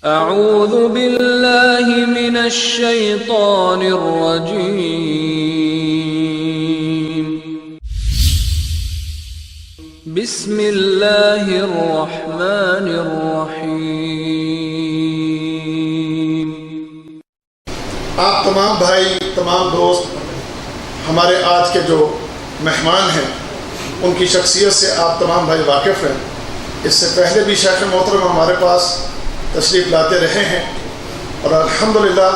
اعوذ باللہ من الشیطان الرجیم بسم اللہ الرحمن الرحیم۔ آپ تمام بھائی، تمام دوست، ہمارے آج کے جو مہمان ہیں ان کی شخصیت سے آپ تمام بھائی واقف ہیں۔ اس سے پہلے بھی شیخ محترم ہمارے پاس تشریف لاتے رہے ہیں اور الحمدللہ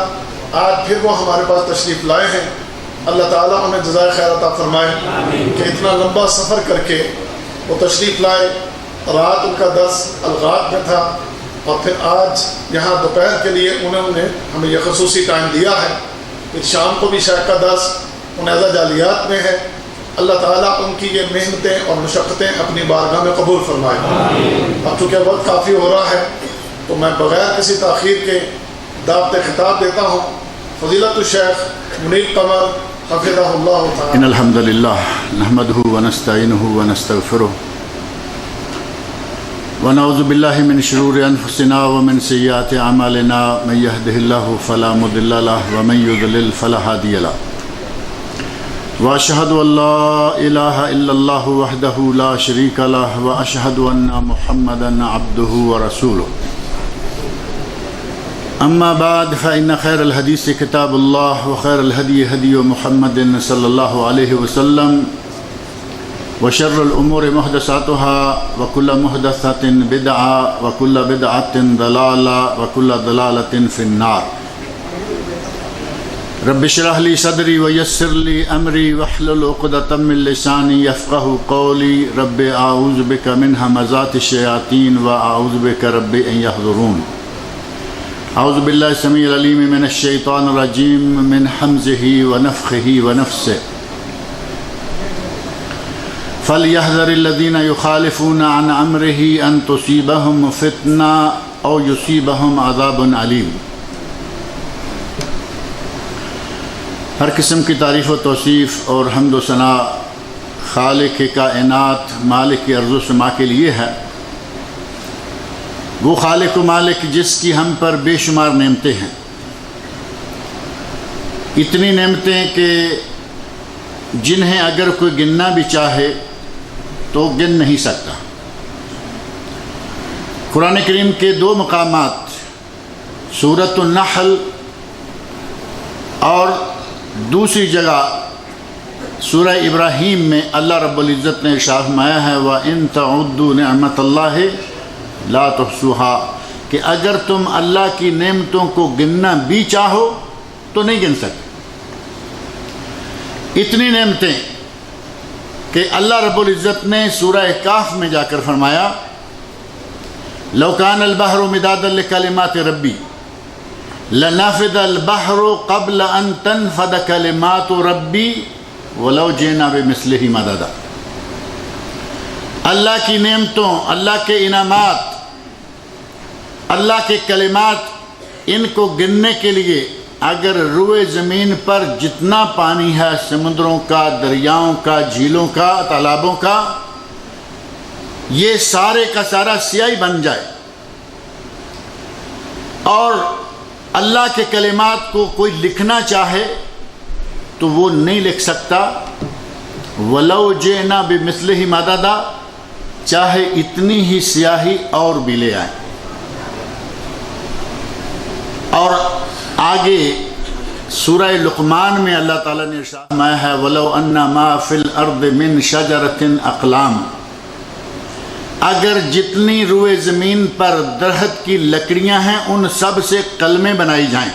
آج پھر وہ ہمارے پاس تشریف لائے ہیں۔ اللہ تعالیٰ انہیں جزائے خیر عطا فرمائے کہ اتنا لمبا سفر کر کے وہ تشریف لائے۔ رات ان کا درس الغات میں تھا اور پھر آج یہاں دوپہر کے لیے انہوں نے ہمیں یہ خصوصی ٹائم دیا ہے۔ پھر شام کو بھی شیخ کا درس انیزہ جالیات میں ہے۔ اللہ تعالیٰ ان کی یہ محنتیں اور مشقتیں اپنی بارگاہ میں قبول فرمائے۔ اب چونکہ وقت کافی ہو رہا ہے تو میں بغیر کسی تاخیر کے دعوت خطاب دیتا ہوں فضیلت الشیخ منیر قمر حفظہ اللہ تعالی۔ ان الحمد للہ نحمدہ ونستعینہ ونستغفرہ ونعوذ باللہ من شرور انفسنا ومن سیئات اعمالنا من یہدہ اللہ فلا مضل لہ ومن یضلل فلا ہادی لہ واشہد ان لا الہ الا اللہ وحدہ لا شریک لہ واشہد ان محمدا عبدہ ورسولہ۔ اما بعد فإن خیر الحدیث کتاب اللہ وخیر الہدی ہدی محمد صلی اللہ علیہ وسلم وشر الامور محدثاتها وکل محدثۃ بدعہ وکل بدعۃ ضلالہ وکل ضلالۃ فی النار۔ رب اشرح لی صدری ویسر لی امری واحلل عقدۃ من لسانی یفقہوا قولی۔ رب اعوذ بک من ھمزات الشیاطین واعوذ بک رب ان یحضرون۔ اعوذ باللہ السمیع العلیم من الشیطان الرجیم من حمزہ ونفخہ ونفثہ۔ فَلْيَحْذَرِ الَّذِينَ يُخَالِفُونَ عَنْ أَمْرِهِ أَن تُصِيبَهُمْ فِتْنَةٌ أَوْ يُصِيبَهُمْ عَذَابٌ عَلِيمٌ۔ ہر قسم کی تعریف و توصیف اور حمد و ثنا خالق کائنات مالک ارض و سما کے لیے ہے۔ وہ خالق و مالک جس کی ہم پر بے شمار نعمتیں ہیں، اتنی نعمتیں کہ جنہیں اگر کوئی گننا بھی چاہے تو گن نہیں سکتا۔ قرآن کریم کے دو مقامات سورۃ النحل اور دوسری جگہ سورہ ابراہیم میں اللہ رب العزت نے ارشاد فرمایا ہے وَإِن تَعُدُّوا نِعْمَةَ اللَّهِ لَا تُحْصُوهَا، کہ اگر تم اللہ کی نعمتوں کو گننا بھی چاہو تو نہیں گن سکتے۔ اتنی نعمتیں کہ اللہ رب العزت نے سورہ کہف میں جا کر فرمایا لو کان البحر مدادا لکلمات ربی لنفد البحر قبل ان تنفد کلمات ربی ولو جئنا بمثلہ مددا۔ اللہ کی نعمتوں، اللہ کے انعامات، اللہ کے کلمات، ان کو گننے کے لیے اگر روئے زمین پر جتنا پانی ہے، سمندروں کا، دریاؤں کا، جھیلوں کا، تالابوں کا، یہ سارے کا سارا سیاہی بن جائے اور اللہ کے کلمات کو کوئی لکھنا چاہے تو وہ نہیں لکھ سکتا۔ وَلَوْ جِئْنَا بِمِثْلِهِ مَدَدًا، چاہے اتنی ہی سیاہی اور بھی لے آئیں۔ اور آگے سورہ لقمان میں اللہ تعالیٰ نے ارشاد فرمایا ہے وَلَوْ أَنَّ مَا فِي الْأَرْضِ مِنْ شَجَرَةٍ أَقْلَامٍ، اگر جتنی روئے زمین پر درخت کی لکڑیاں ہیں ان سب سے قلمیں بنائی جائیں۔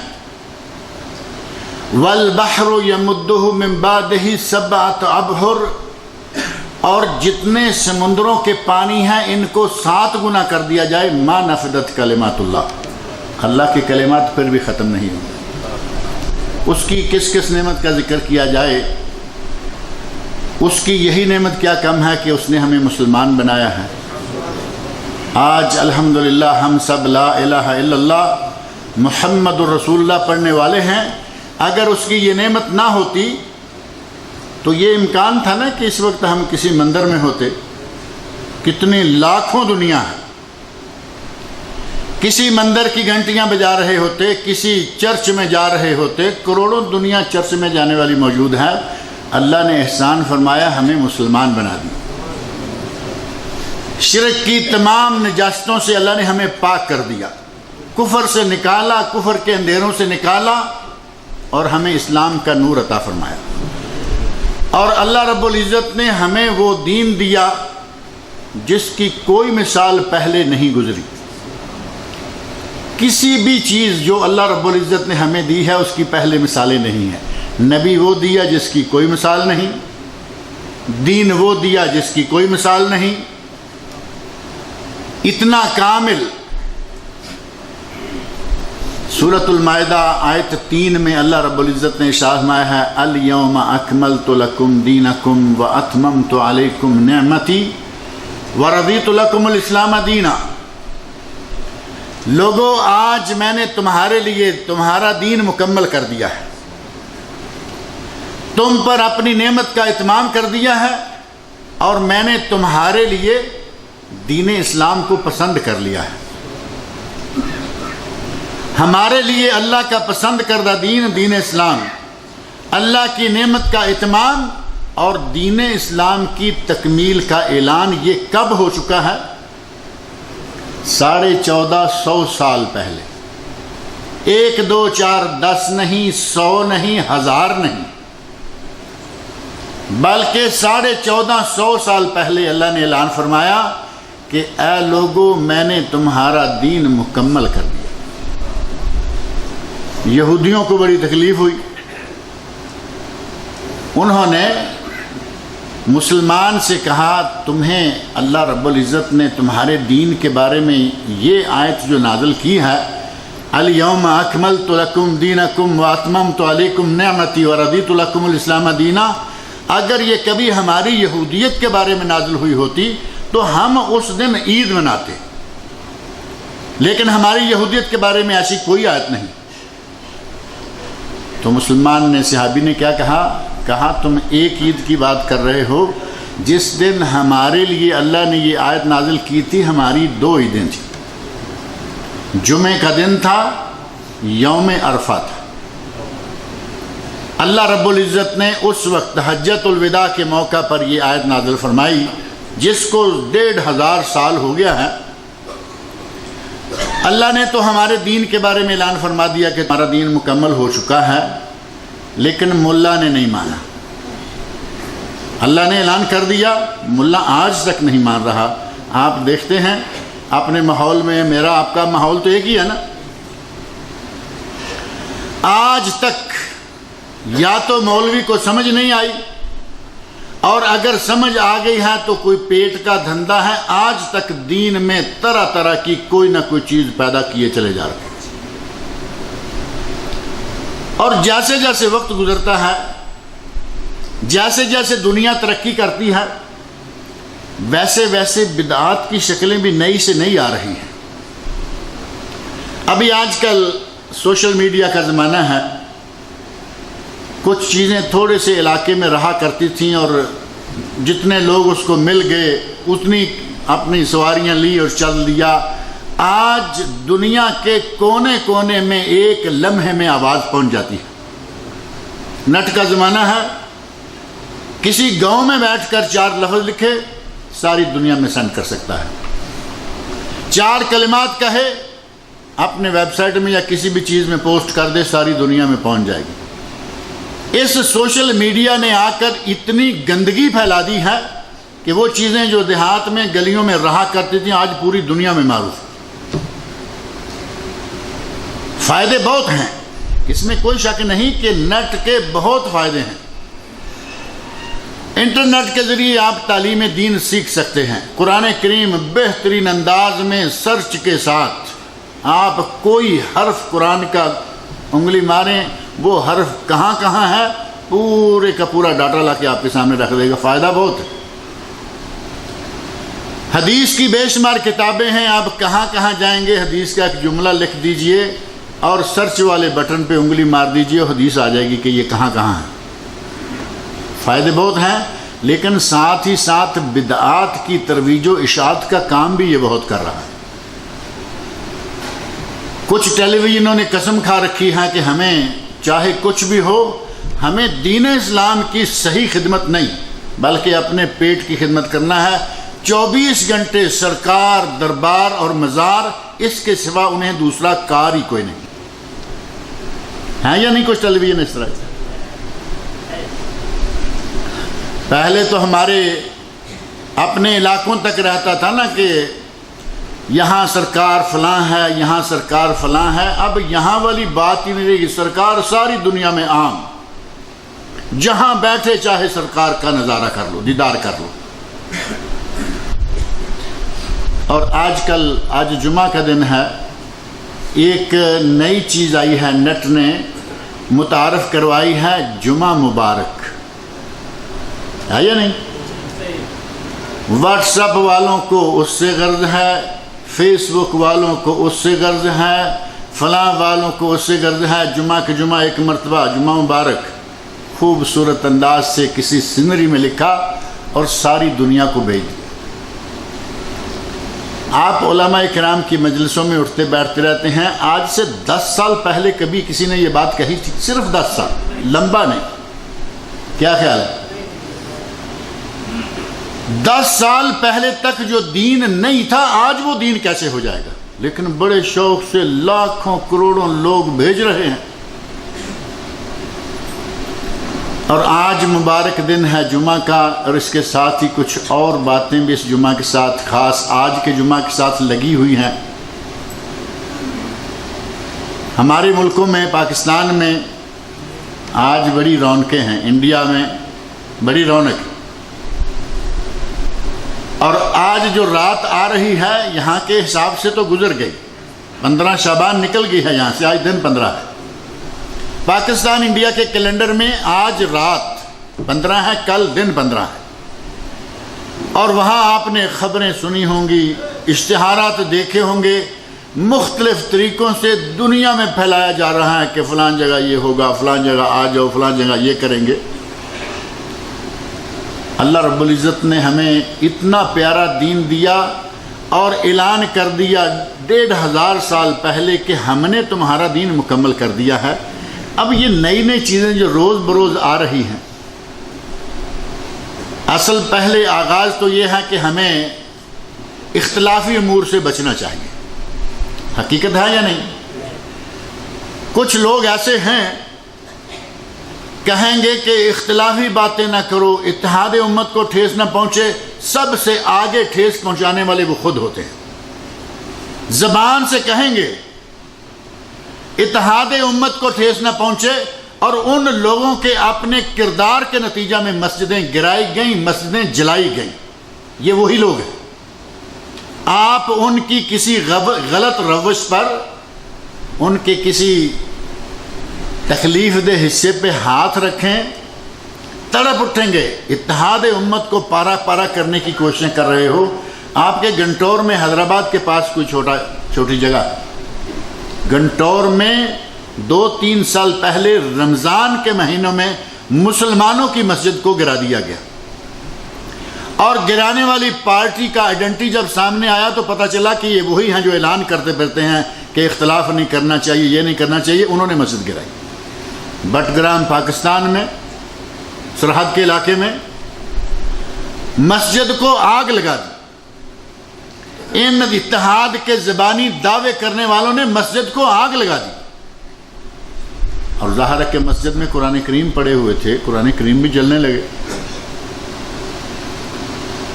وَالْبَحْرُ يَمُدُّهُ مِنْ بَعْدِهِ سَبْعَةُ أَبْحُرٍ، اور جتنے سمندروں کے پانی ہیں ان کو 7 گنا کر دیا جائے ما نفدت کلمات اللہ، اللہ کی کلمات پھر بھی ختم نہیں ہوں۔ اس کی کس کس نعمت کا ذکر کیا جائے، اس کی یہی نعمت کیا کم ہے کہ اس نے ہمیں مسلمان بنایا ہے۔ آج الحمدللہ ہم سب لا الہ الا اللہ محمد الرسول اللہ پڑھنے والے ہیں۔ اگر اس کی یہ نعمت نہ ہوتی تو یہ امکان تھا نا کہ اس وقت ہم کسی مندر میں ہوتے، کتنی لاکھوں دنیا ہے، کسی مندر کی گھنٹیاں بجا رہے ہوتے، کسی چرچ میں جا رہے ہوتے، کروڑوں دنیا چرچ میں جانے والی موجود ہے، اللہ نے احسان فرمایا، ہمیں مسلمان بنا دی۔ شرک کی تمام نجاستوں سے اللہ نے ہمیں پاک کر دیا، کفر سے نکالا، کفر کے اندھیروں سے نکالا، اور ہمیں اسلام کا نور عطا فرمایا۔ اور اللہ رب العزت نے ہمیں وہ دین دیا جس کی کوئی مثال پہلے نہیں گزری۔ کسی بھی چیز جو اللہ رب العزت نے ہمیں دی ہے اس کی پہلے مثالیں نہیں ہیں۔ نبی وہ دیا جس کی کوئی مثال نہیں، دین وہ دیا جس کی کوئی مثال نہیں، اتنا کامل۔ سورۃ المائدہ آیت 3 میں اللہ رب العزت نے ارشاد فرمایا ہے، الیوم اکملت لکم دینکم واتممت علیکم نعمتی ورضیت لکم الاسلام دینا۔ لوگو، آج میں نے تمہارے لیے تمہارا دین مکمل کر دیا ہے، تم پر اپنی نعمت کا اتمام کر دیا ہے، اور میں نے تمہارے لیے دین اسلام کو پسند کر لیا ہے۔ ہمارے لیے اللہ کا پسند کردہ دین، دین اسلام، اللہ کی نعمت کا اتمام اور دین اسلام کی تکمیل کا اعلان یہ کب ہو چکا ہے؟ 1450 سال پہلے۔ 1 2 4 10 نہیں، 100 نہیں، 1000 نہیں، بلکہ 1450 سال پہلے اللہ نے اعلان فرمایا کہ اے لوگو، میں نے تمہارا دین مکمل کر دیا۔ یہودیوں کو بڑی تکلیف ہوئی، انہوں نے مسلمان سے کہا، تمہیں اللہ رب العزت نے تمہارے دین کے بارے میں یہ آیت جو نازل کی ہے، الیوم اکملت لکم دینکم واتممت علیکم نعمتی ورضیت لکم الاسلام دینا، اگر یہ کبھی ہماری یہودیت کے بارے میں نازل ہوئی ہوتی تو ہم اس دن عید مناتے، لیکن ہماری یہودیت کے بارے میں ایسی کوئی آیت نہیں۔ تو مسلمان نے، صحابی نے کیا کہا تم ایک عید کی بات کر رہے ہو، جس دن ہمارے لیے اللہ نے یہ آیت نازل کی تھی ہماری 2 عیدیں تھیں، جمعے کا دن تھا، یوم عرفہ تھا۔ اللہ رب العزت نے اس وقت حجۃ الوداع کے موقع پر یہ آیت نازل فرمائی، جس کو 1500 سال ہو گیا ہے۔ اللہ نے تو ہمارے دین کے بارے میں اعلان فرما دیا کہ ہمارا دین مکمل ہو چکا ہے، لیکن ملا نے نہیں مانا۔ اللہ نے اعلان کر دیا، ملا آج تک نہیں مان رہا۔ آپ دیکھتے ہیں اپنے ماحول میں، میرا آپ کا ماحول تو ایک ہی ہے نا، آج تک یا تو مولوی کو سمجھ نہیں آئی، اور اگر سمجھ آ گئی ہے تو کوئی پیٹ کا دھندا ہے، آج تک دین میں طرح طرح کی کوئی نہ کوئی چیز پیدا کیے چلے جا رہے ہیں۔ اور جیسے جیسے وقت گزرتا ہے، جیسے جیسے دنیا ترقی کرتی ہے، ویسے ویسے بدعات کی شکلیں بھی نئی سے نئی آ رہی ہیں۔ ابھی آج کل سوشل میڈیا کا زمانہ ہے، کچھ چیزیں تھوڑے سے علاقے میں رہا کرتی تھیں، اور جتنے لوگ اس کو مل گئے اتنی اپنی سواریاں لی اور چل دیا۔ آج دنیا کے کونے کونے میں ایک لمحے میں آواز پہنچ جاتی ہے۔ نیٹ کا زمانہ ہے، کسی گاؤں میں بیٹھ کر 4 لفظ لکھے، ساری دنیا میں سینڈ کر سکتا ہے۔ 4 کلمات کہے، اپنے ویب سائٹ میں یا کسی بھی چیز میں پوسٹ کر دے، ساری دنیا میں پہنچ جائے گی۔ اس سوشل میڈیا نے آ کر اتنی گندگی پھیلا دی ہے کہ وہ چیزیں جو دیہات میں گلیوں میں رہا کرتی تھیں آج پوری دنیا میں معروف۔ فائدے بہت ہیں، اس میں کوئی شک نہیں کہ نیٹ کے بہت فائدے ہیں۔ انٹرنیٹ کے ذریعے آپ تعلیم دین سیکھ سکتے ہیں۔ قرآن کریم بہترین انداز میں سرچ کے ساتھ آپ کوئی حرف قرآن کا انگلی ماریں، وہ حرف کہاں کہاں ہے پورے کا پورا ڈاٹا لا کے آپ کے سامنے رکھ دے گا۔ فائدہ بہت ہے۔ حدیث کی بے شمار کتابیں ہیں، آپ کہاں کہاں جائیں گے، حدیث کا ایک جملہ لکھ دیجئے اور سرچ والے بٹن پہ انگلی مار دیجئے، حدیث آ جائے گی کہ یہ کہاں کہاں ہے۔ فائدے بہت ہیں، لیکن ساتھ ہی ساتھ بدعات کی ترویج و اشاعت کا کام بھی یہ بہت کر رہا ہے۔ کچھ ٹیلی ویژنوں نے قسم کھا رکھی ہے کہ ہمیں چاہے کچھ بھی ہو ہمیں دین اسلام کی صحیح خدمت نہیں بلکہ اپنے پیٹ کی خدمت کرنا ہے. 24 گھنٹے سرکار، دربار اور مزار، اس کے سوا انہیں دوسرا کار ہی کوئی نہیں ہے. یا نہیں کچھ ٹیلی ویژن اس طرح؟ پہلے تو ہمارے اپنے علاقوں تک رہتا تھا نا کہ یہاں سرکار فلاں ہے، یہاں سرکار فلاں ہے. اب یہاں والی بات ہی نہیں رہی. سرکار ساری دنیا میں عام، جہاں بیٹھے چاہے سرکار کا نظارہ کر لو، دیدار کر لو. اور آج جمعہ کا دن ہے، ایک نئی چیز آئی ہے، نیٹ نے متعارف کروائی ہے، جمعہ مبارک ہے یا نہیں؟ واٹس ایپ والوں کو اس سے غرض ہے، فیس بک والوں کو اس سے غرض ہے، فلاں والوں کو اس سے غرض ہے. جمعہ کے جمعہ ایک مرتبہ جمعہ مبارک خوبصورت انداز سے کسی سینری میں لکھا اور ساری دنیا کو بھیج دیا. آپ علماء کرام کی مجلسوں میں اٹھتے بیٹھتے رہتے ہیں. آج سے 10 سال پہلے کبھی کسی نے یہ بات کہی تھی؟ صرف 10 سال، لمبا نہیں. کیا خیال ہے؟ 10 سال پہلے تک جو دین نہیں تھا آج وہ دین کیسے ہو جائے گا؟ لیکن بڑے شوق سے لاکھوں کروڑوں لوگ بھیج رہے ہیں. اور آج مبارک دن ہے جمعہ کا، اور اس کے ساتھ ہی کچھ اور باتیں بھی اس جمعہ کے ساتھ، خاص آج کے جمعہ کے ساتھ لگی ہوئی ہیں. ہمارے ملکوں میں، پاکستان میں آج بڑی رونقیں ہیں، انڈیا میں بڑی رونق. اور آج جو رات آ رہی ہے یہاں کے حساب سے تو گزر گئی، 15 شعبان نکل گئی ہے یہاں سے، آج دن 15 ہے. پاکستان انڈیا کے کیلنڈر میں آج رات 15 ہے، کل دن 15 ہے. اور وہاں آپ نے خبریں سنی ہوں گی، اشتہارات دیکھے ہوں گے، مختلف طریقوں سے دنیا میں پھیلایا جا رہا ہے کہ فلاں جگہ یہ ہوگا، فلاں جگہ آ جاؤ، فلاں جگہ یہ کریں گے. اللہ رب العزت نے ہمیں اتنا پیارا دین دیا اور اعلان کر دیا 1500 سال پہلے کہ ہم نے تمہارا دین مکمل کر دیا ہے. اب یہ نئی نئی چیزیں جو روز بروز آ رہی ہیں، اصل پہلے آغاز تو یہ ہے کہ ہمیں اختلافی امور سے بچنا چاہیے. حقیقت ہے یا نہیں؟ کچھ لوگ ایسے ہیں کہیں گے کہ اختلافی باتیں نہ کرو، اتحاد امت کو ٹھیس نہ پہنچے. سب سے آگے ٹھیس پہنچانے والے وہ خود ہوتے ہیں. زبان سے کہیں گے اتحاد امت کو ٹھیس نہ پہنچے، اور ان لوگوں کے اپنے کردار کے نتیجہ میں مسجدیں گرائی گئیں، مسجدیں جلائی گئیں. یہ وہی لوگ ہیں. آپ ان کی کسی غلط روش پر، ان کے کسی تکلیف دہ حصے پہ ہاتھ رکھیں، تڑپ اٹھیں گے. اتحاد امت کو پارا پارا کرنے کی کوششیں کر رہے ہو. آپ کے گنٹور میں، حیدرآباد کے پاس کوئی چھوٹی جگہ، گنٹور میں 2-3 سال پہلے رمضان کے مہینوں میں مسلمانوں کی مسجد کو گرا دیا گیا. اور گرانے والی پارٹی کا آئیڈینٹی جب سامنے آیا تو پتہ چلا کہ یہ وہی ہیں جو اعلان کرتے پھرتے ہیں کہ اختلاف نہیں کرنا چاہیے، یہ نہیں کرنا چاہیے. انہوں نے مسجد گرائی. بٹگرام پاکستان میں، سرحد کے علاقے میں مسجد کو آگ لگا دی. ان اتحاد کے زبانی دعوے کرنے والوں نے مسجد کو آگ لگا دی. اور ظاہر ہے کہ مسجد میں قرآن کریم پڑے ہوئے تھے، قرآن کریم بھی جلنے لگے.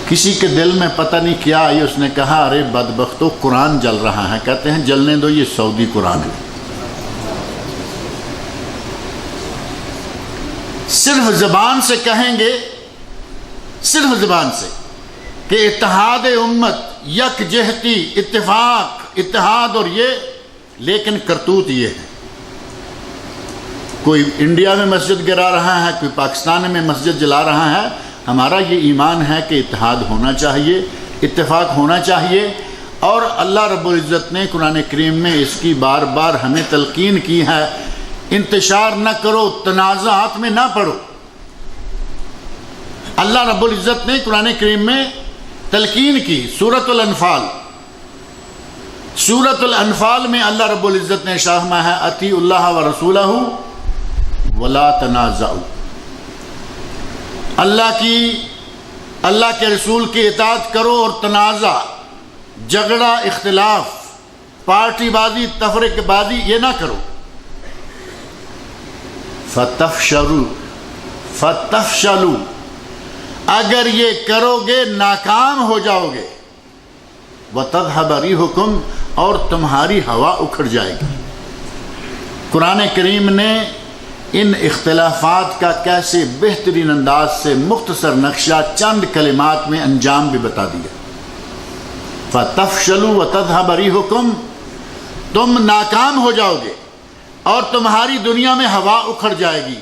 کسی کے دل میں پتہ نہیں کیا آئی، اس نے کہا ارے بدبختو قرآن جل رہا ہے. کہتے ہیں جلنے دو، یہ سعودی قرآن ہے. صرف زبان سے کہیں گے، صرف زبان سے کہ اتحاد امت، یکجہتی، اتفاق، اتحاد اور یہ، لیکن کرتوت یہ ہے. کوئی انڈیا میں مسجد گرا رہا ہے، کوئی پاکستان میں مسجد جلا رہا ہے. ہمارا یہ ایمان ہے کہ اتحاد ہونا چاہیے، اتفاق ہونا چاہیے. اور اللہ رب العزت نے قرآن کریم میں اس کی بار بار ہمیں تلقین کی ہے. انتشار نہ کرو، تنازعات میں نہ پڑو. اللہ رب العزت نے قرآن کریم میں تلقین کی. سورۃ الانفال سورۃ الانفال میں اللہ رب العزت نے ارشاد فرمایا ہے اطیعوا اللہ و رسولہ ولا تنازعوا، اللہ کے رسول کی اطاعت کرو اور تنازع، جھگڑا، اختلاف، پارٹی بازی، تفرق بازی یہ نہ کرو۔ فتفشلوا، اگر یہ کرو گے ناکام ہو جاؤ گے، وتذهب ريحكم، اور تمہاری ہوا اکھڑ جائے گی۔ قرآن کریم نے ان اختلافات کا کیسے بہترین انداز سے مختصر نقشہ چند کلمات میں انجام بھی بتا دیا۔ فتفشلوا وتذهب ريحكم، تم ناکام ہو جاؤ گے اور تمہاری دنیا میں ہوا اکھڑ جائے گی۔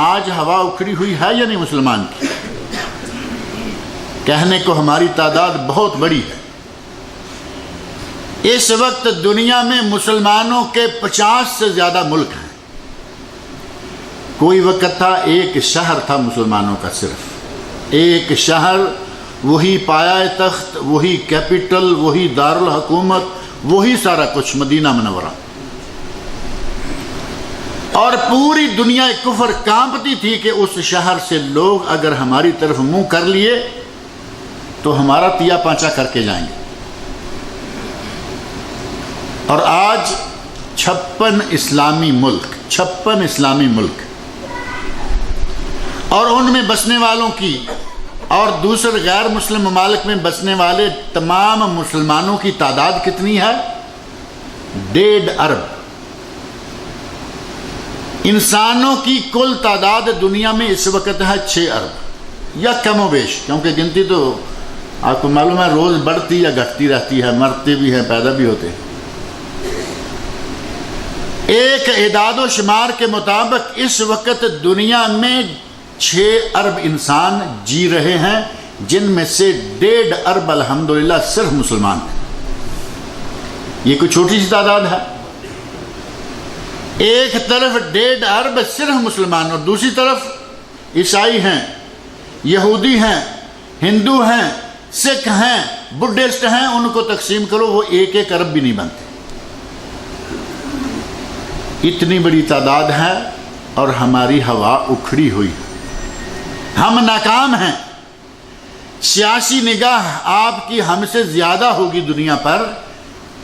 آج ہوا اکھڑی ہوئی ہے یا نہیں مسلمان کی؟ کہنے کو ہماری تعداد بہت بڑی ہے۔ اس وقت دنیا میں مسلمانوں کے 50 سے زیادہ ملک ہیں۔ کوئی وقت تھا ایک شہر تھا مسلمانوں کا، صرف ایک شہر، وہی پایہ تخت، وہی کیپٹل، وہی دارالحکومت، وہی سارا کچھ، مدینہ منورہ۔ اور پوری دنیا کفر کانپتی تھی کہ اس شہر سے لوگ اگر ہماری طرف منہ کر لیے تو ہمارا تیا پانچا کر کے جائیں گے۔ اور آج 56 اسلامی ملک، اور ان میں بسنے والوں کی اور دوسرے غیر مسلم ممالک میں بسنے والے تمام مسلمانوں کی تعداد کتنی ہے؟ 1.5 ارب۔ انسانوں کی کل تعداد دنیا میں اس وقت ہے 6 ارب یا کم و بیش، کیونکہ گنتی تو آپ کو معلوم ہے روز بڑھتی یا گھٹتی رہتی ہے، مرتے بھی ہیں، پیدا بھی ہوتے ہیں۔ ایک اعداد و شمار کے مطابق اس وقت دنیا میں 6 ارب انسان جی رہے ہیں، جن میں سے 1.5 ارب الحمدللہ صرف مسلمان ہیں۔ یہ کوئی چھوٹی سی تعداد ہے؟ ایک طرف 1.5 ارب صرف مسلمان اور دوسری طرف عیسائی ہیں، یہودی ہیں، ہندو ہیں، سکھ ہیں، بدھسٹ ہیں، ان کو تقسیم کرو وہ 1 ارب بھی نہیں بنتے۔ اتنی بڑی تعداد ہے اور ہماری ہوا اکھڑی ہوئی، ہم ناکام ہیں۔ سیاسی نگاہ آپ کی ہم سے زیادہ ہوگی دنیا پر،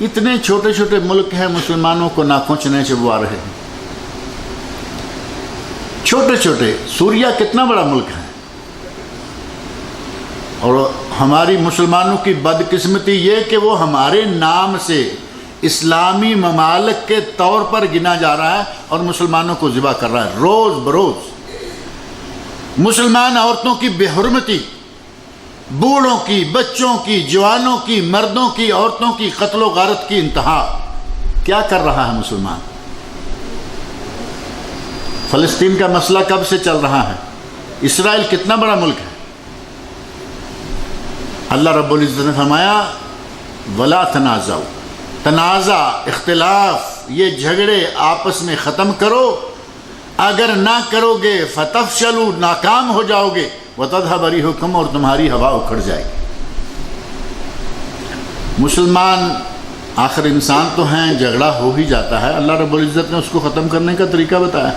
اتنے چھوٹے چھوٹے ملک ہیں مسلمانوں کو ناکوچنے سے وہ آ رہے ہیں، چھوٹے چھوٹے۔ سوریا کتنا بڑا ملک ہے، اور ہماری مسلمانوں کی بدقسمتی یہ کہ وہ ہمارے نام سے اسلامی ممالک کے طور پر گنا جا رہا ہے اور مسلمانوں کو ذبح کر رہا ہے روز بروز۔ مسلمان عورتوں کی بے حرمتی، بوڑھوں کی، بچوں کی، جوانوں کی، مردوں کی، عورتوں کی قتل و غارت کی انتہا۔ کیا کر رہا ہے مسلمان؟ فلسطین کا مسئلہ کب سے چل رہا ہے؟ اسرائیل کتنا بڑا ملک ہے؟ اللہ رب العزت نے فرمایا ولا تنازعوا، تنازع، اختلاف، یہ جھگڑے آپس میں ختم کرو، اگر نہ کرو گے فتفشلوا، ناکام ہو جاؤ گے، وتذهب ريحكم، اور تمہاری ہوا اکھڑ جائے گی۔ مسلمان آخر انسان تو ہیں، جھگڑا ہو ہی جاتا ہے، اللہ رب العزت نے اس کو ختم کرنے کا طریقہ بتایا۔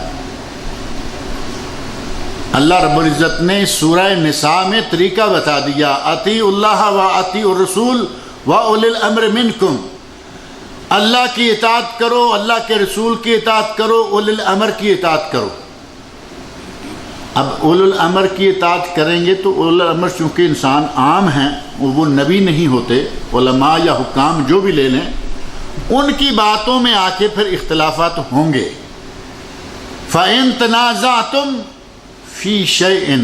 اللہ رب العزت نے سورہ نساء میں طریقہ بتا دیا، اطیعوا اللہ و اطیعوا الرسول و اولی الامر منکم، اللہ کی اطاعت کرو، اللہ کے رسول کی اطاعت کرو، اولی الامر کی اطاعت کرو۔ اب اولی الامر کی اطاعت کریں گے تو اولی الامر چونکہ انسان عام ہیں، وہ نبی نہیں ہوتے، علماء یا حکام جو بھی لے لیں، ان کی باتوں میں آ کے پھر اختلافات ہوں گے۔ فَإِن تَنَازَعْتُمْ فِي شَيْءٍ،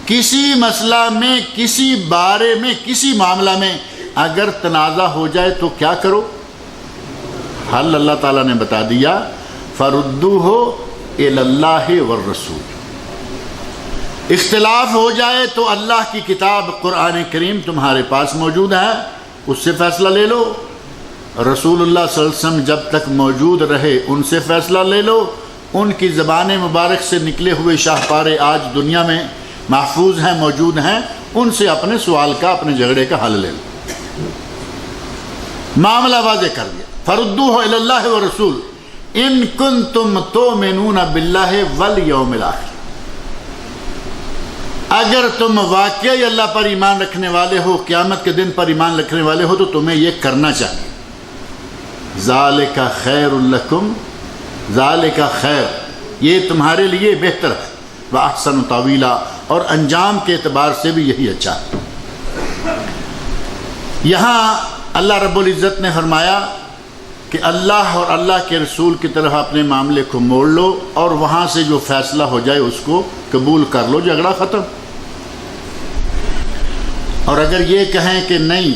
کسی مسئلہ میں، کسی بارے میں، کسی معاملہ میں اگر تنازع ہو جائے تو کیا کرو؟ حل اللہ تعالیٰ نے بتا دیا، فَرُدُّوهُ إِلَى اللَّهِ وَالرَّسُولِ، اختلاف ہو جائے تو اللہ کی کتاب قرآن کریم تمہارے پاس موجود ہے، اس سے فیصلہ لے لو۔ رسول اللہ صلی اللہ علیہ وسلم جب تک موجود رہے ان سے فیصلہ لے لو، ان کی زبان مبارک سے نکلے ہوئے شاہکارے آج دنیا میں محفوظ ہیں، موجود ہیں، ان سے اپنے سوال کا، اپنے جھگڑے کا حل لے لو۔ معاملہ واضح کر دیا. فردوہ الی اللہ والرسول ان کنتم تؤمنون باللہ والیوم الاخر. اگر تم واقعی اللہ پر ایمان رکھنے والے ہو، قیامت کے دن پر ایمان رکھنے والے ہو، تو تمہیں یہ کرنا چاہیے. ذالک خیر لکم، ذالک خیر، یہ تمہارے لیے بہتر ہے. وَأَحْسَنُ تَأْوِيلًا، اور انجام کے اعتبار سے بھی یہی اچھا ہے. یہاں اللہ رب العزت نے فرمایا کہ اللہ اور اللہ کے رسول کی طرف اپنے معاملے کو موڑ لو، اور وہاں سے جو فیصلہ ہو جائے اس کو قبول کر لو، جھگڑا ختم. اور اگر یہ کہیں کہ نہیں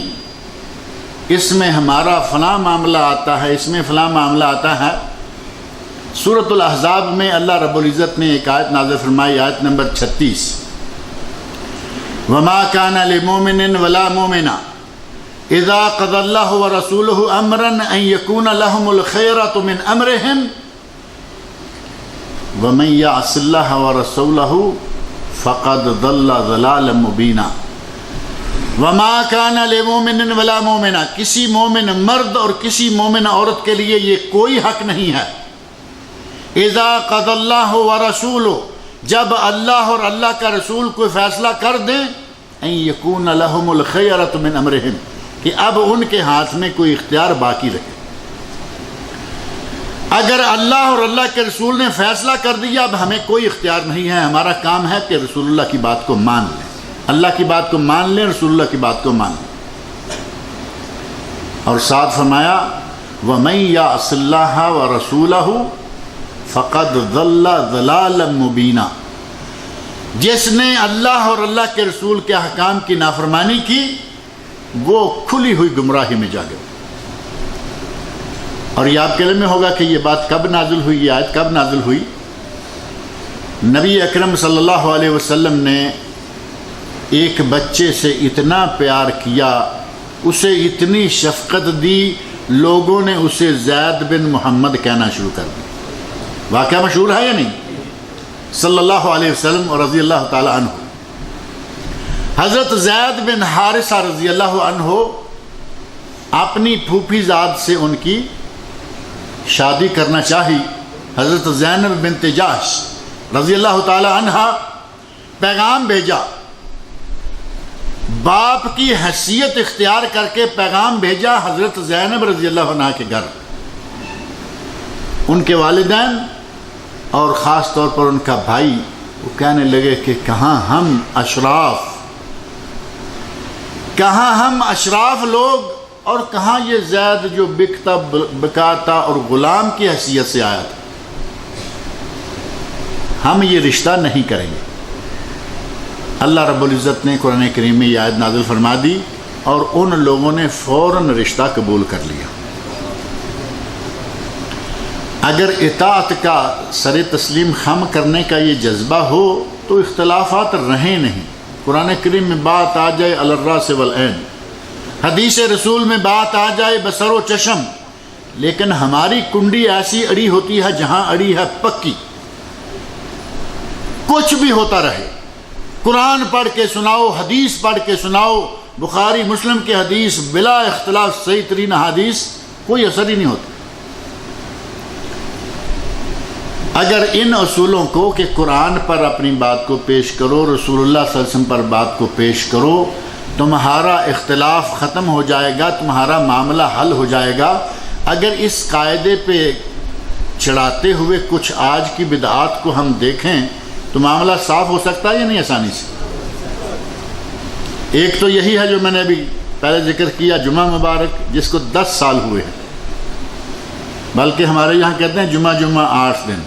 اس میں ہمارا فلاں معاملہ آتا ہے، اس میں فلاں معاملہ آتا ہے، سورۃ الاحزاب میں اللہ رب العزت نے ایک آیت نازل فرمائی، آیت نمبر 36، وَمَا كَانَ لِمُؤْمِنٍ وَلَا مُؤْمِنَةٍ اِذَا قَضَى اللَّهُ وَرَسُولُهُ أَمْرًا أَن يَكُونَ لَهُمُ الْخِيَرَةُ مِنْ أَمْرِهِمْ وَمَن يَعْصِ اللَّهَ وَرَسُولَهُ فَقَدْ ضَلَّ ضَلَالًا مُبِينًا. وَمَا كَانَ لِمُؤْمِنٍ وَلَا مُؤْمِنَةٍ، کسی مومن مرد اور کسی مومن عورت کے لیے یہ کوئی حق نہیں ہے. اذا قضى اللہ ورسولہ، جب اللہ اور اللہ کا رسول کوئی فیصلہ کر دیں، ان یکون لہم الخیرۃ من امرہم، کہ اب ان کے ہاتھ میں کوئی اختیار باقی رہے. اگر اللہ اور اللہ کے رسول نے فیصلہ کر دیا، اب ہمیں کوئی اختیار نہیں ہے. ہمارا کام ہے کہ رسول اللہ کی بات کو مان لیں، اللہ کی بات کو مان لیں، رسول اللہ کی بات کو مان لیں. اور ساتھ فرمایا وَمَن يَعْصِ اللَّهَ وَرَسُولَهُ فَقَدْ ضَلَّ ضَلَالًا مُبِينًا. جس نے اللہ اور اللہ کے رسول کے احکام کی نافرمانی کی، وہ کھلی ہوئی گمراہی میں جا گئے. اور یہ آپ کے علم میں ہوگا کہ یہ بات کب نازل ہوئی، یہ آیت کب نازل ہوئی. نبی اکرم صلی اللہ علیہ وسلم نے ایک بچے سے اتنا پیار کیا، اسے اتنی شفقت دی، لوگوں نے اسے زید بن محمد کہنا شروع کر دیا. واقعہ مشہور ہے یا نہیں؟ صلی اللہ علیہ وسلم اور رضی اللہ تعالی عنہ. حضرت زید بن حارثہ رضی اللہ عنہ اپنی پھوپھی زاد سے ان کی شادی کرنا چاہی. حضرت زینب بنت جحش رضی اللہ تعالی عنہ پیغام بھیجا، باپ کی حیثیت اختیار کر کے پیغام بھیجا حضرت زینب رضی اللہ عنہ کے گھر. ان کے والدین اور خاص طور پر ان کا بھائی وہ کہنے لگے کہ کہاں ہم اشراف لوگ، اور کہاں یہ زید جو بکتا بکاتا اور غلام کی حیثیت سے آیا تھا. ہم یہ رشتہ نہیں کریں گے. اللہ رب العزت نے قرآن کریم میں یہ آیت نازل فرما دی، اور ان لوگوں نے فوراً رشتہ قبول کر لیا. اگر اطاعت کا سر تسلیم خم کرنے کا یہ جذبہ ہو تو اختلافات رہیں نہیں. قرآن کریم میں بات آ جائے علی الراس والعین، حدیث رسول میں بات آ جائے بصر و چشم، لیکن ہماری کنڈی ایسی اڑی ہوتی ہے جہاں اڑی ہے پکی. کچھ بھی ہوتا رہے، قرآن پڑھ کے سناؤ، حدیث پڑھ کے سناؤ، بخاری مسلم کی حدیث بلا اختلاف صحیح ترین حدیث، کوئی اثر ہی نہیں ہوتا. اگر ان اصولوں کو کہ قرآن پر اپنی بات کو پیش کرو، رسول اللہ صلی اللہ علیہ وسلم پر بات کو پیش کرو، تمہارا اختلاف ختم ہو جائے گا، تمہارا معاملہ حل ہو جائے گا. اگر اس قاعدے پہ چڑھاتے ہوئے کچھ آج کی بدعات کو ہم دیکھیں تو معاملہ صاف ہو سکتا ہے یا نہیں آسانی سے؟ ایک تو یہی ہے جو میں نے ابھی پہلے ذکر کیا، جمعہ مبارک جس کو 10 سال ہوئے ہیں، بلکہ ہمارے یہاں کہتے ہیں جمعہ 8 دن.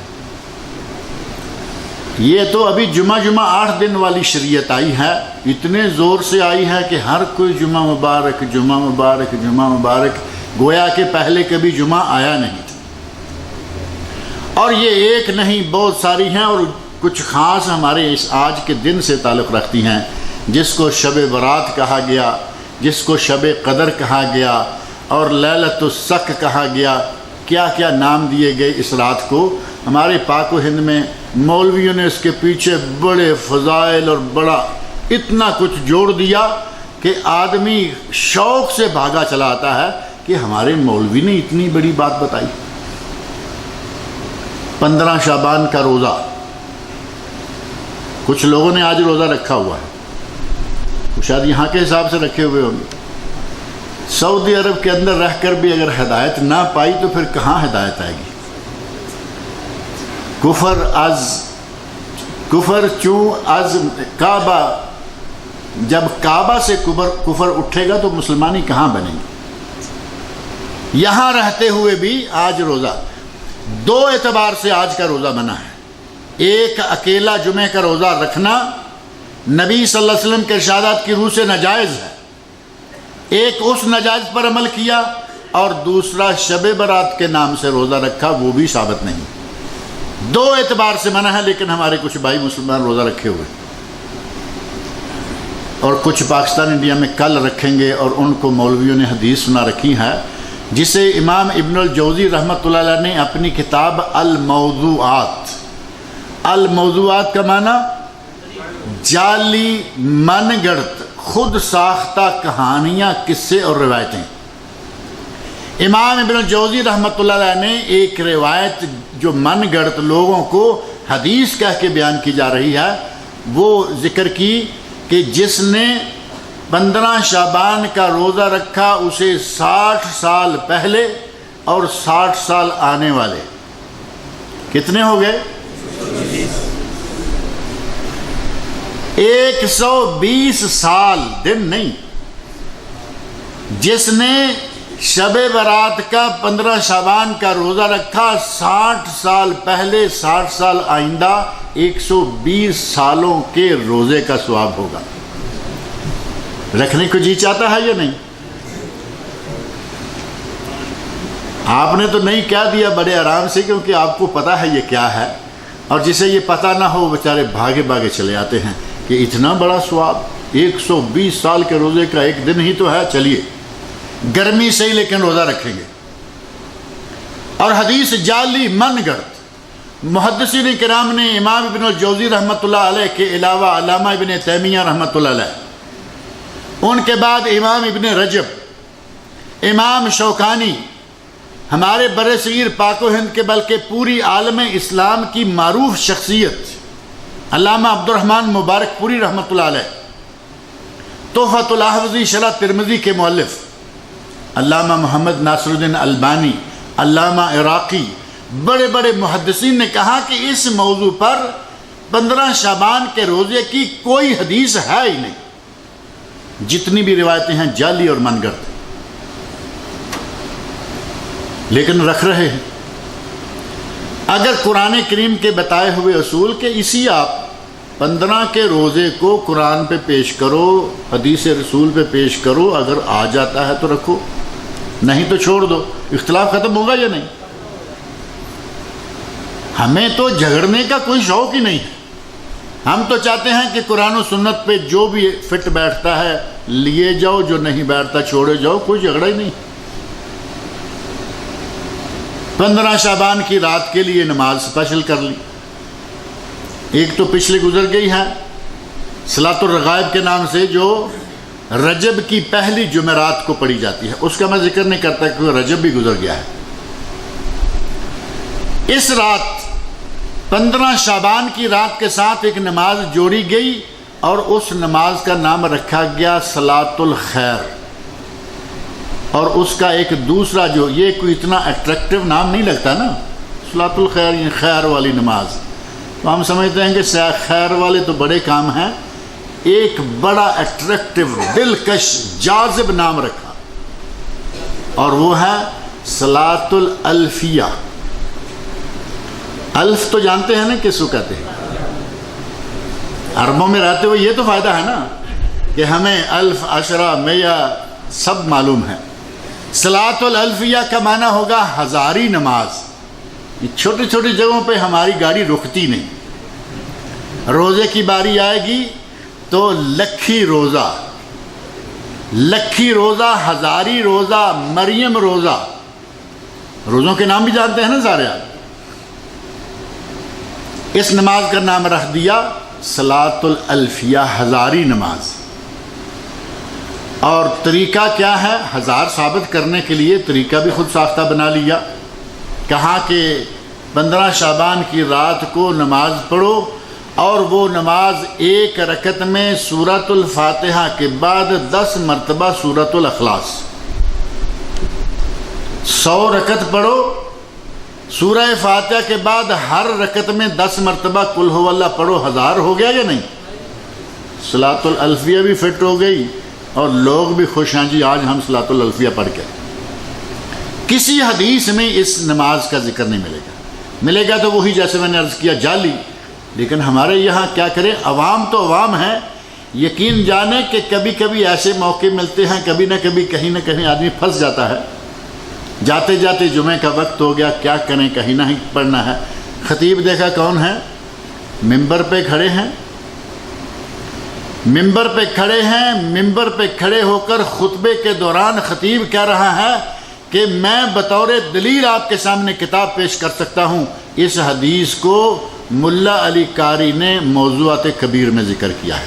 یہ تو ابھی جمعہ 8 دن والی شریعت آئی ہے، اتنے زور سے آئی ہے کہ ہر کوئی جمعہ مبارک جمعہ مبارک جمعہ مبارک، گویا کہ پہلے کبھی جمعہ آیا نہیں تھا. اور یہ ایک نہیں، بہت ساری ہیں، اور کچھ خاص ہمارے اس آج کے دن سے تعلق رکھتی ہیں، جس کو شب برات کہا گیا، جس کو شب قدر کہا گیا، اور لیلۃ السق کہا گیا. کیا کیا نام دیے گئے اس رات کو. ہمارے پاک و ہند میں مولویوں نے اس کے پیچھے بڑے فضائل اور بڑا اتنا کچھ جوڑ دیا کہ آدمی شوق سے بھاگا چلا آتا ہے کہ ہمارے مولوی نے اتنی بڑی بات بتائی. 15 شعبان کا روزہ. کچھ لوگوں نے آج روزہ رکھا ہوا ہے، شاید یہاں کے حساب سے رکھے ہوئے ہوں گے. سعودی عرب کے اندر رہ کر بھی اگر ہدایت نہ پائی تو پھر کہاں ہدایت آئے گی؟ کفر چوں از کعبہ، جب کعبہ سے کفر اٹھے گا تو مسلمانی کہاں بنیں گے؟ یہاں رہتے ہوئے بھی آج روزہ 2 اعتبار سے آج کا روزہ بنا ہے. ایک، اکیلا جمعہ کا روزہ رکھنا نبی صلی اللہ علیہ وسلم کے ارشادات کی روح سے ناجائز ہے، ایک اس ناجائز پر عمل کیا، اور دوسرا شب برات کے نام سے روزہ رکھا، وہ بھی ثابت نہیں. 2 اعتبار سے منع ہے. لیکن ہمارے کچھ بھائی مسلمان روزہ رکھے ہوئے، اور کچھ پاکستان انڈیا میں کل رکھیں گے، اور ان کو مولویوں نے حدیث سنا رکھی ہے جسے امام ابن الجوزی رحمۃ اللہ علیہ نے اپنی کتاب الموضوعات کا معنی جعلی، من گڑت، خود ساختہ کہانیاں، قصے اور روایتیں. امام ابن الجوزی رحمۃ اللہ علیہ نے ایک روایت جو من گڑت لوگوں کو حدیث کہہ کے بیان کی جا رہی ہے وہ ذکر کی کہ جس نے 15 شعبان کا روزہ رکھا اسے 60 سال پہلے اور 60 سال آنے والے کتنے ہو گئے؟ 120 سال، دن نہیں. جس نے شب برات کا 15 شعبان کا روزہ رکھا 60 سال پہلے 60 سال آئندہ 120 سالوں کے روزے کا ثواب ہوگا. رکھنے کو جی چاہتا ہے یا نہیں؟ آپ نے تو نہیں کہہ دیا بڑے آرام سے، کیونکہ آپ کو پتہ ہے یہ کیا ہے، اور جسے یہ پتہ نہ ہو بیچارے بھاگے بھاگے چلے آتے ہیں کہ اتنا بڑا ثواب 120 سال کے روزے کا ایک دن ہی تو ہے، چلیے گرمی سے ہی لیکن روزہ رکھیں گے. اور حدیث جعلی، من گڑت. محدثین کرام نے امام ابن الجوزی رحمۃ اللہ علیہ کے علاوہ علامہ ابن تیمیہ رحمۃ اللہ علیہ، ان کے بعد امام ابن رجب، امام شوکانی، ہمارے بر صغیر پاک و ہند کے بلکہ پوری عالم اسلام کی معروف شخصیت علامہ عبد الرحمن مبارک پوری رحمۃ اللہ علیہ، تحفۃ الاحوذی شرح ترمذی کے مؤلف علامہ محمد ناصر الدین البانی، علامہ عراقی، بڑے بڑے محدثین نے کہا کہ اس موضوع پر 15 شعبان کے روزے کی کوئی حدیث ہے ہی نہیں. جتنی بھی روایتیں ہیں جعلی اور من گڑت، لیکن رکھ رہے ہیں. اگر قرآن کریم کے بتائے ہوئے اصول کہ اسی آپ 15 کے روزے کو قرآن پہ پیش کرو، حدیث رسول پہ پیش کرو، اگر آ جاتا ہے تو رکھو، نہیں تو چھوڑ دو. اختلاف ختم ہوگا یا نہیں؟ ہمیں تو جھگڑنے کا کوئی شوق ہی نہیں ہے. ہم تو چاہتے ہیں کہ قرآن و سنت پہ جو بھی فٹ بیٹھتا ہے لیے جاؤ، جو نہیں بیٹھتا چھوڑے جاؤ، کوئی جھگڑا ہی نہیں. 15 شعبان کی رات کے لیے نماز اسپیشل کر لی. ایک تو پچھلے گزر گئی ہے صلاۃ الرغائب کے نام سے، جو رجب کی پہلی جمعرات کو پڑھی جاتی ہے. اس کا میں ذکر نہیں کرتا کیونکہ رجب بھی گزر گیا ہے. اس رات 15 شعبان کی رات کے ساتھ ایک نماز جوڑی گئی، اور اس نماز کا نام رکھا گیا صلاۃ الخیر. اور اس کا ایک دوسرا، جو یہ کوئی اتنا اٹریکٹیو نام نہیں لگتا نا، صلاۃ الخیر، یہ خیر والی نماز، تو ہم سمجھتے ہیں کہ خیر والے تو بڑے کام ہیں. ایک بڑا اٹریکٹیو، دلکش، جاذب نام رکھا، اور وہ ہے صلاۃ الالفیہ. الف تو جانتے ہیں نا کس کو کہتے ہیں؟ عربوں میں رہتے ہوئے یہ تو فائدہ ہے نا کہ ہمیں الف، عشرہ، میہ سب معلوم ہے. صلاۃ الالفیہ کا معنی ہوگا ہزاری نماز. یہ چھوٹی چھوٹی جگہوں پہ ہماری گاڑی رکتی نہیں. روزے کی باری آئے گی تو لکھی روزہ، لکھی روزہ، ہزاری روزہ، مریم روزہ، روزوں کے نام بھی جانتے ہیں نا سارے آپ. اس نماز کا نام رکھ دیا صلاۃ الالفیہ، ہزاری نماز. اور طریقہ کیا ہے؟ 1000 ثابت کرنے کے لیے طریقہ بھی خود ساختہ بنا لیا. کہا کہ 15 شعبان کی رات کو نماز پڑھو اور وہ نماز ایک رکعت میں سورۃ الفاتحہ کے بعد 10 مرتبہ سورۃ الاخلاص. 100 رکعت پڑھو، سورہ فاتحہ کے بعد ہر رکعت میں 10 مرتبہ قل هو اللہ پڑھو. 1000 ہو گیا یا نہیں؟ صلاۃ الالفیہ بھی فٹ ہو گئی اور لوگ بھی خوش ہیں جی آج ہم صلاۃ الالفیہ پڑھ کے. کسی حدیث میں اس نماز کا ذکر نہیں ملے گا. ملے گا تو وہی جیسے میں نے عرض کیا جعلی. لیکن ہمارے یہاں کیا کریں، عوام تو عوام ہیں. یقین جانے کہ کبھی کبھی ایسے موقع ملتے ہیں، کبھی نہ کبھی کہیں نہ کہیں آدمی پھنس جاتا ہے. جاتے جاتے جمعہ کا وقت ہو گیا، کیا کریں، کہیں نہ پڑھنا ہے. خطیب دیکھا کون ہے؟ ممبر پہ کھڑے ہیں. ممبر پہ کھڑے ہیں. ممبر پہ کھڑے ہو کر خطبے کے دوران خطیب کہہ رہا ہے کہ میں بطور دلیل آپ کے سامنے کتاب پیش کر سکتا ہوں. اس حدیث کو ملا علی قاری نے موضوعات کبیر میں ذکر کیا ہے.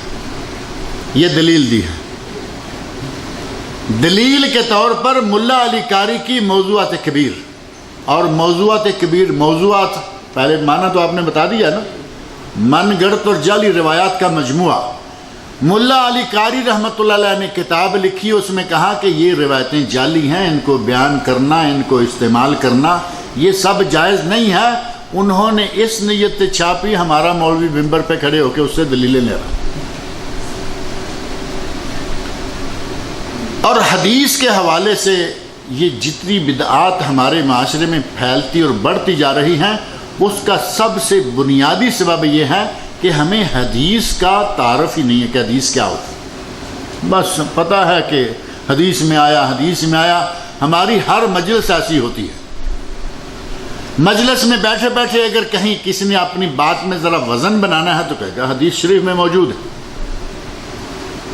یہ دلیل دی ہے. دلیل کے طور پر ملا علی قاری کی موضوعات کبیر. اور موضوعات کبیر، موضوعات پہلے معنی تو آپ نے بتا دیا نا، من گڑت اور جعلی روایات کا مجموعہ. ملا علی قاری رحمۃ اللہ علیہ نے کتاب لکھی، اس میں کہا کہ یہ روایتیں جعلی ہیں، ان کو بیان کرنا، ان کو استعمال کرنا یہ سب جائز نہیں ہے. انہوں نے اس نیت سے چھاپی، ہمارا مولوی ممبر پہ کھڑے ہو کے اس سے دلیلیں لے رہا. اور حدیث کے حوالے سے یہ جتنی بدعات ہمارے معاشرے میں پھیلتی اور بڑھتی جا رہی ہیں، اس کا سب سے بنیادی سبب یہ ہے کہ ہمیں حدیث کا تعارف ہی نہیں ہے کہ حدیث کیا ہوتی. بس پتہ ہے کہ حدیث میں آیا، حدیث میں آیا. ہماری ہر مجلس ایسی ہوتی ہے. مجلس میں بیٹھے بیٹھے اگر کہیں کسی نے اپنی بات میں ذرا وزن بنانا ہے تو کہے گا حدیث شریف میں موجود ہے.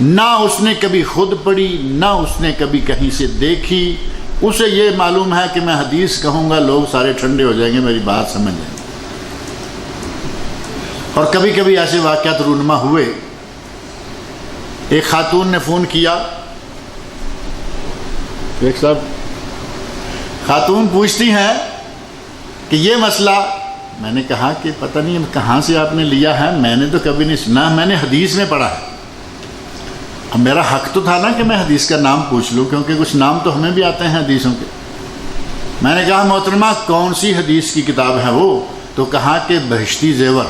نہ اس نے کبھی خود پڑھی، نہ اس نے کبھی کہیں سے دیکھی. اسے یہ معلوم ہے کہ میں حدیث کہوں گا لوگ سارے ٹھنڈے ہو جائیں گے، میری بات سمجھ جائیں گے. اور کبھی کبھی ایسے واقعات رونما ہوئے. ایک خاتون نے فون کیا، ایک صاحب خاتون پوچھتی ہیں کہ یہ مسئلہ. میں نے کہا کہ پتہ نہیں کہاں سے آپ نے لیا ہے، میں نے تو کبھی نہیں سنا، میں نے حدیث میں پڑھا ہے. اب میرا حق تو تھا نا کہ میں حدیث کا نام پوچھ لوں، کیونکہ کچھ نام تو ہمیں بھی آتے ہیں حدیثوں کے. میں نے کہا محترمہ کون سی حدیث کی کتاب ہے وہ؟ تو کہا کہ بہشتی زیور.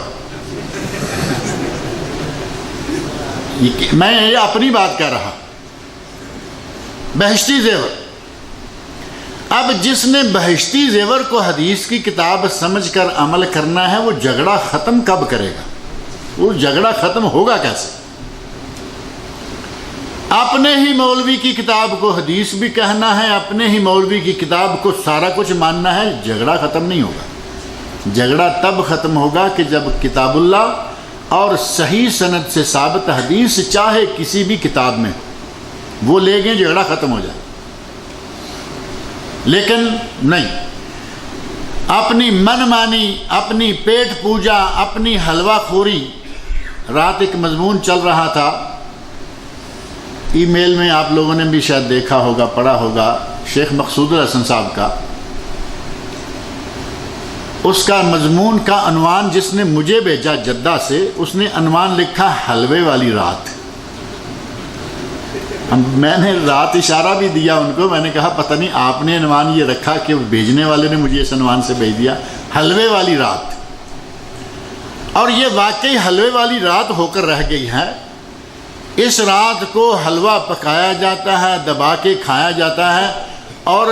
میں یہ اپنی بات کہہ رہا، بہشتی زیور. اب جس نے بہشتی زیور کو حدیث کی کتاب سمجھ کر عمل کرنا ہے، وہ جھگڑا ختم کب کرے گا؟ وہ جھگڑا ختم ہوگا کیسے؟ اپنے ہی مولوی کی کتاب کو حدیث بھی کہنا ہے، اپنے ہی مولوی کی کتاب کو سارا کچھ ماننا ہے. جھگڑا ختم نہیں ہوگا. جھگڑا تب ختم ہوگا کہ جب کتاب اللہ اور صحیح سند سے ثابت حدیث چاہے کسی بھی کتاب میں وہ لے گئے، جھگڑا ختم ہو جائے. لیکن نہیں، اپنی من مانی، اپنی پیٹ پوجا، اپنی حلوہ خوری. رات ایک مضمون چل رہا تھا، ای میل میں آپ لوگوں نے بھی شاید دیکھا ہوگا، پڑھا ہوگا، شیخ مقصود الحسن صاحب کا. اس کا مضمون کا عنوان جس نے مجھے بھیجا جدہ سے، اس نے عنوان لکھا حلوے والی رات. میں نے رات اشارہ بھی دیا ان کو، میں نے کہا پتہ نہیں آپ نے عنوان یہ رکھا کہ بھیجنے والے نے مجھے اس عنوان سے بھیج دیا، حلوے والی رات. اور یہ واقعی حلوے والی رات ہو کر رہ گئی ہے. اس رات کو حلوہ پکایا جاتا ہے، دبا کے کھایا جاتا ہے. اور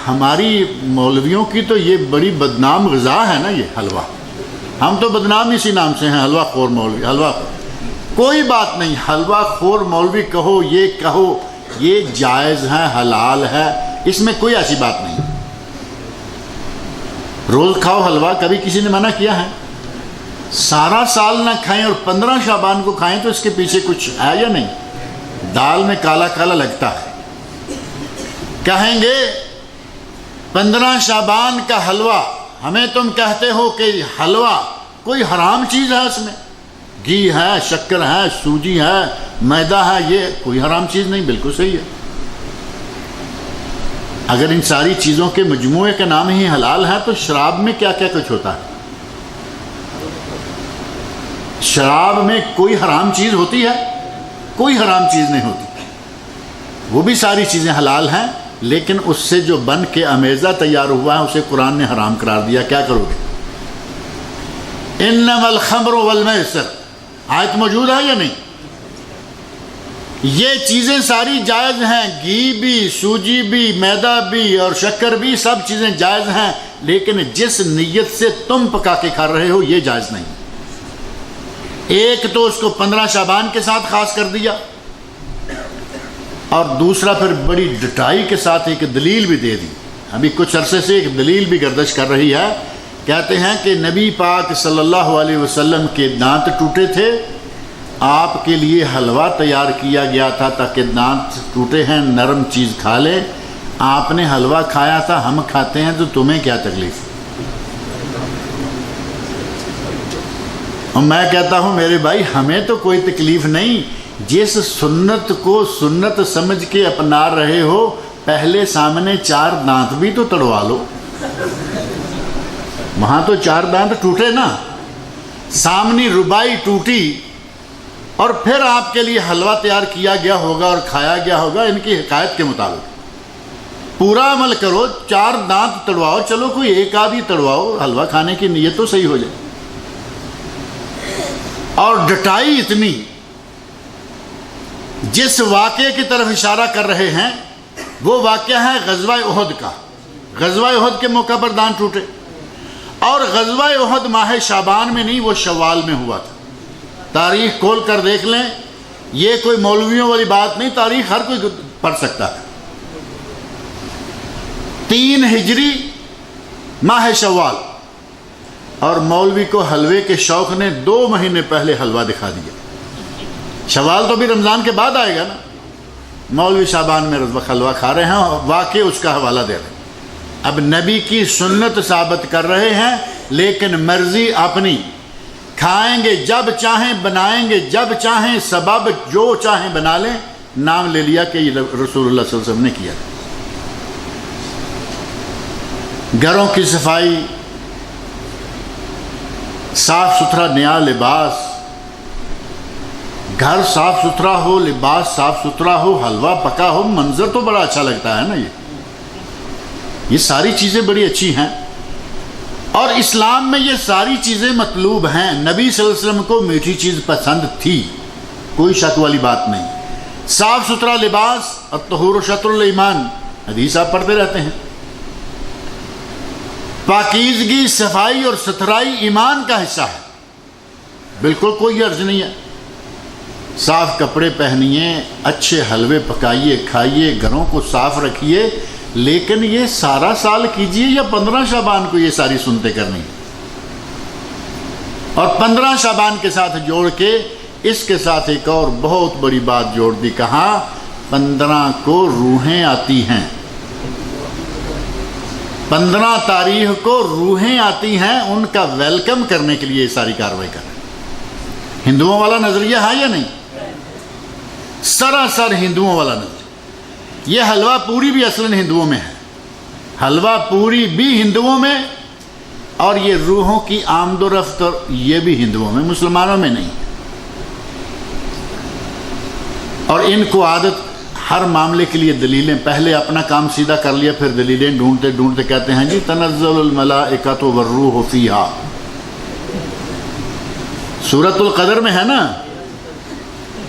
ہماری مولویوں کی تو یہ بڑی بدنام غذا ہے نا یہ حلوہ. ہم تو بدنام اسی نام سے ہیں، حلوہ خور مولوی. حلوہ کوئی بات نہیں، حلوہ خور مولوی کہو، یہ کہو، یہ جائز ہے، حلال ہے، اس میں کوئی ایسی بات نہیں. روز کھاؤ حلوہ، کبھی کسی نے منع کیا ہے؟ سارا سال نہ کھائیں اور 15 شعبان کو کھائیں تو اس کے پیچھے کچھ ہے یا نہیں؟ دال میں کالا کالا لگتا ہے. کہیں گے 15 شعبان کا حلوہ، ہمیں تم کہتے ہو کہ حلوہ کوئی حرام چیز ہے اس میں. گھی ہے، شکر ہے، سوجی ہے، میدا ہے، یہ کوئی حرام چیز نہیں، بالکل صحیح ہے۔ اگر ان ساری چیزوں کے مجموعے کا نام ہی حلال ہے تو شراب میں کیا کیا کچھ ہوتا ہے؟ شراب میں کوئی حرام چیز ہوتی ہے؟ کوئی حرام چیز نہیں ہوتی، وہ بھی ساری چیزیں حلال ہیں، لیکن اس سے جو بن کے امیزہ تیار ہوا ہے اسے قرآن نے حرام قرار دیا۔ کیا کرو گے؟ انما الخمر والمیسر، آیت موجود ہے یا نہیں؟ یہ چیزیں ساری جائز ہیں، گھی بھی، سوجی بھی، میدا بھی اور شکر بھی، سب چیزیں جائز ہیں، لیکن جس نیت سے تم پکا کے کھا رہے ہو یہ جائز نہیں۔ ایک تو اس کو 15 شعبان کے ساتھ خاص کر دیا، اور دوسرا پھر بڑی ڈٹائی کے ساتھ ایک دلیل بھی دے دی۔ ابھی کچھ عرصے سے ایک دلیل بھی گردش کر رہی ہے، کہتے ہیں کہ نبی پاک صلی اللہ علیہ وسلم کے دانت ٹوٹے تھے، آپ کے لیے حلوہ تیار کیا گیا تھا تاکہ دانت ٹوٹے ہیں نرم چیز کھا لیں، آپ نے حلوہ کھایا تھا، ہم کھاتے ہیں تو تمہیں کیا تکلیف؟ اور میں کہتا ہوں میرے بھائی ہمیں تو کوئی تکلیف نہیں، جس سنت کو سنت سمجھ کے اپنا رہے ہو پہلے سامنے 4 دانت بھی تو تڑوا لو۔ وہاں تو 4 دانت ٹوٹے نا، سامنے ربائی ٹوٹی، اور پھر آپ کے لیے حلوہ تیار کیا گیا ہوگا اور کھایا گیا ہوگا ان کی حکایت کے مطابق۔ پورا عمل کرو، 4 دانت تڑواؤ، چلو کوئی ایک آدھی تڑواؤ، حلوہ کھانے کی نیت تو صحیح ہو جائے۔ اور ڈٹائی اتنی، جس واقعے کی طرف اشارہ کر رہے ہیں وہ واقعہ ہے غزوہ احد کا۔ غزوہ احد کے موقع پر دانت ٹوٹے، اور غزوہ احد ماہ شعبان میں نہیں، وہ شوال میں ہوا تھا۔ تاریخ کھول کر دیکھ لیں، یہ کوئی مولویوں والی بات نہیں، تاریخ ہر کوئی پڑھ سکتا ہے۔ 3 ہجری ماہ شوال، اور مولوی کو حلوے کے شوق نے 2 مہینے پہلے حلوہ دکھا دیا۔ شوال تو بھی رمضان کے بعد آئے گا نا، مولوی شعبان میں حلوہ کھا رہے ہیں، واقعی اس کا حوالہ دے رہے ہیں۔ اب نبی کی سنت ثابت کر رہے ہیں، لیکن مرضی اپنی، کھائیں گے جب چاہیں، بنائیں گے جب چاہیں، سبب جو چاہیں بنا لیں، نام لے لیا کہ یہ رسول اللہ صلی اللہ علیہ وسلم نے کیا۔ گھروں کی صفائی، صاف ستھرا نیا لباس، گھر صاف ستھرا ہو، لباس صاف ستھرا ہو، حلوہ پکا ہو، منظر تو بڑا اچھا لگتا ہے نا۔ یہ ساری چیزیں بڑی اچھی ہیں، اور اسلام میں یہ ساری چیزیں مطلوب ہیں۔ نبی صلی اللہ علیہ وسلم کو میٹھی چیز پسند تھی، کوئی شک والی بات نہیں۔ صاف ستھرا لباس، الطہور شطر الایمان، حدیث آپ پڑھتے رہتے ہیں۔ پاکیزگی، صفائی اور ستھرائی ایمان کا حصہ ہے، بالکل کوئی عرض نہیں ہے۔ صاف کپڑے پہنیے، اچھے حلوے پکائیے، کھائیے، گھروں کو صاف رکھیے، لیکن یہ سارا سال کیجئے یا 15 شعبان کو یہ ساری سنتیں کرنی ہیں؟ اور 15 شعبان کے ساتھ جوڑ کے اس کے ساتھ ایک اور بہت بڑی بات جوڑ دی، کہا 15 کو روحیں آتی ہیں، 15 تاریخ کو روحیں آتی ہیں، ان کا ویلکم کرنے کے لیے یہ ساری کارروائی کر رہے ہیں۔ ہندوؤں والا نظریہ ہے یا نہیں؟ سراسر ہندوؤں والا نظریہ۔ یہ حلوہ پوری بھی اصلاً ہندوؤں میں ہے، حلوہ پوری بھی ہندوؤں میں، اور یہ روحوں کی آمد و رفت یہ بھی ہندوؤں میں، مسلمانوں میں نہیں۔ اور ان کو عادت ہر معاملے کے لیے دلیلیں، پہلے اپنا کام سیدھا کر لیا، پھر دلیلیں ڈھونڈتے ڈھونڈتے کہتے ہیں جی تنزل الملائکۃ والروح فیہا، سورۃ القدر میں ہے نا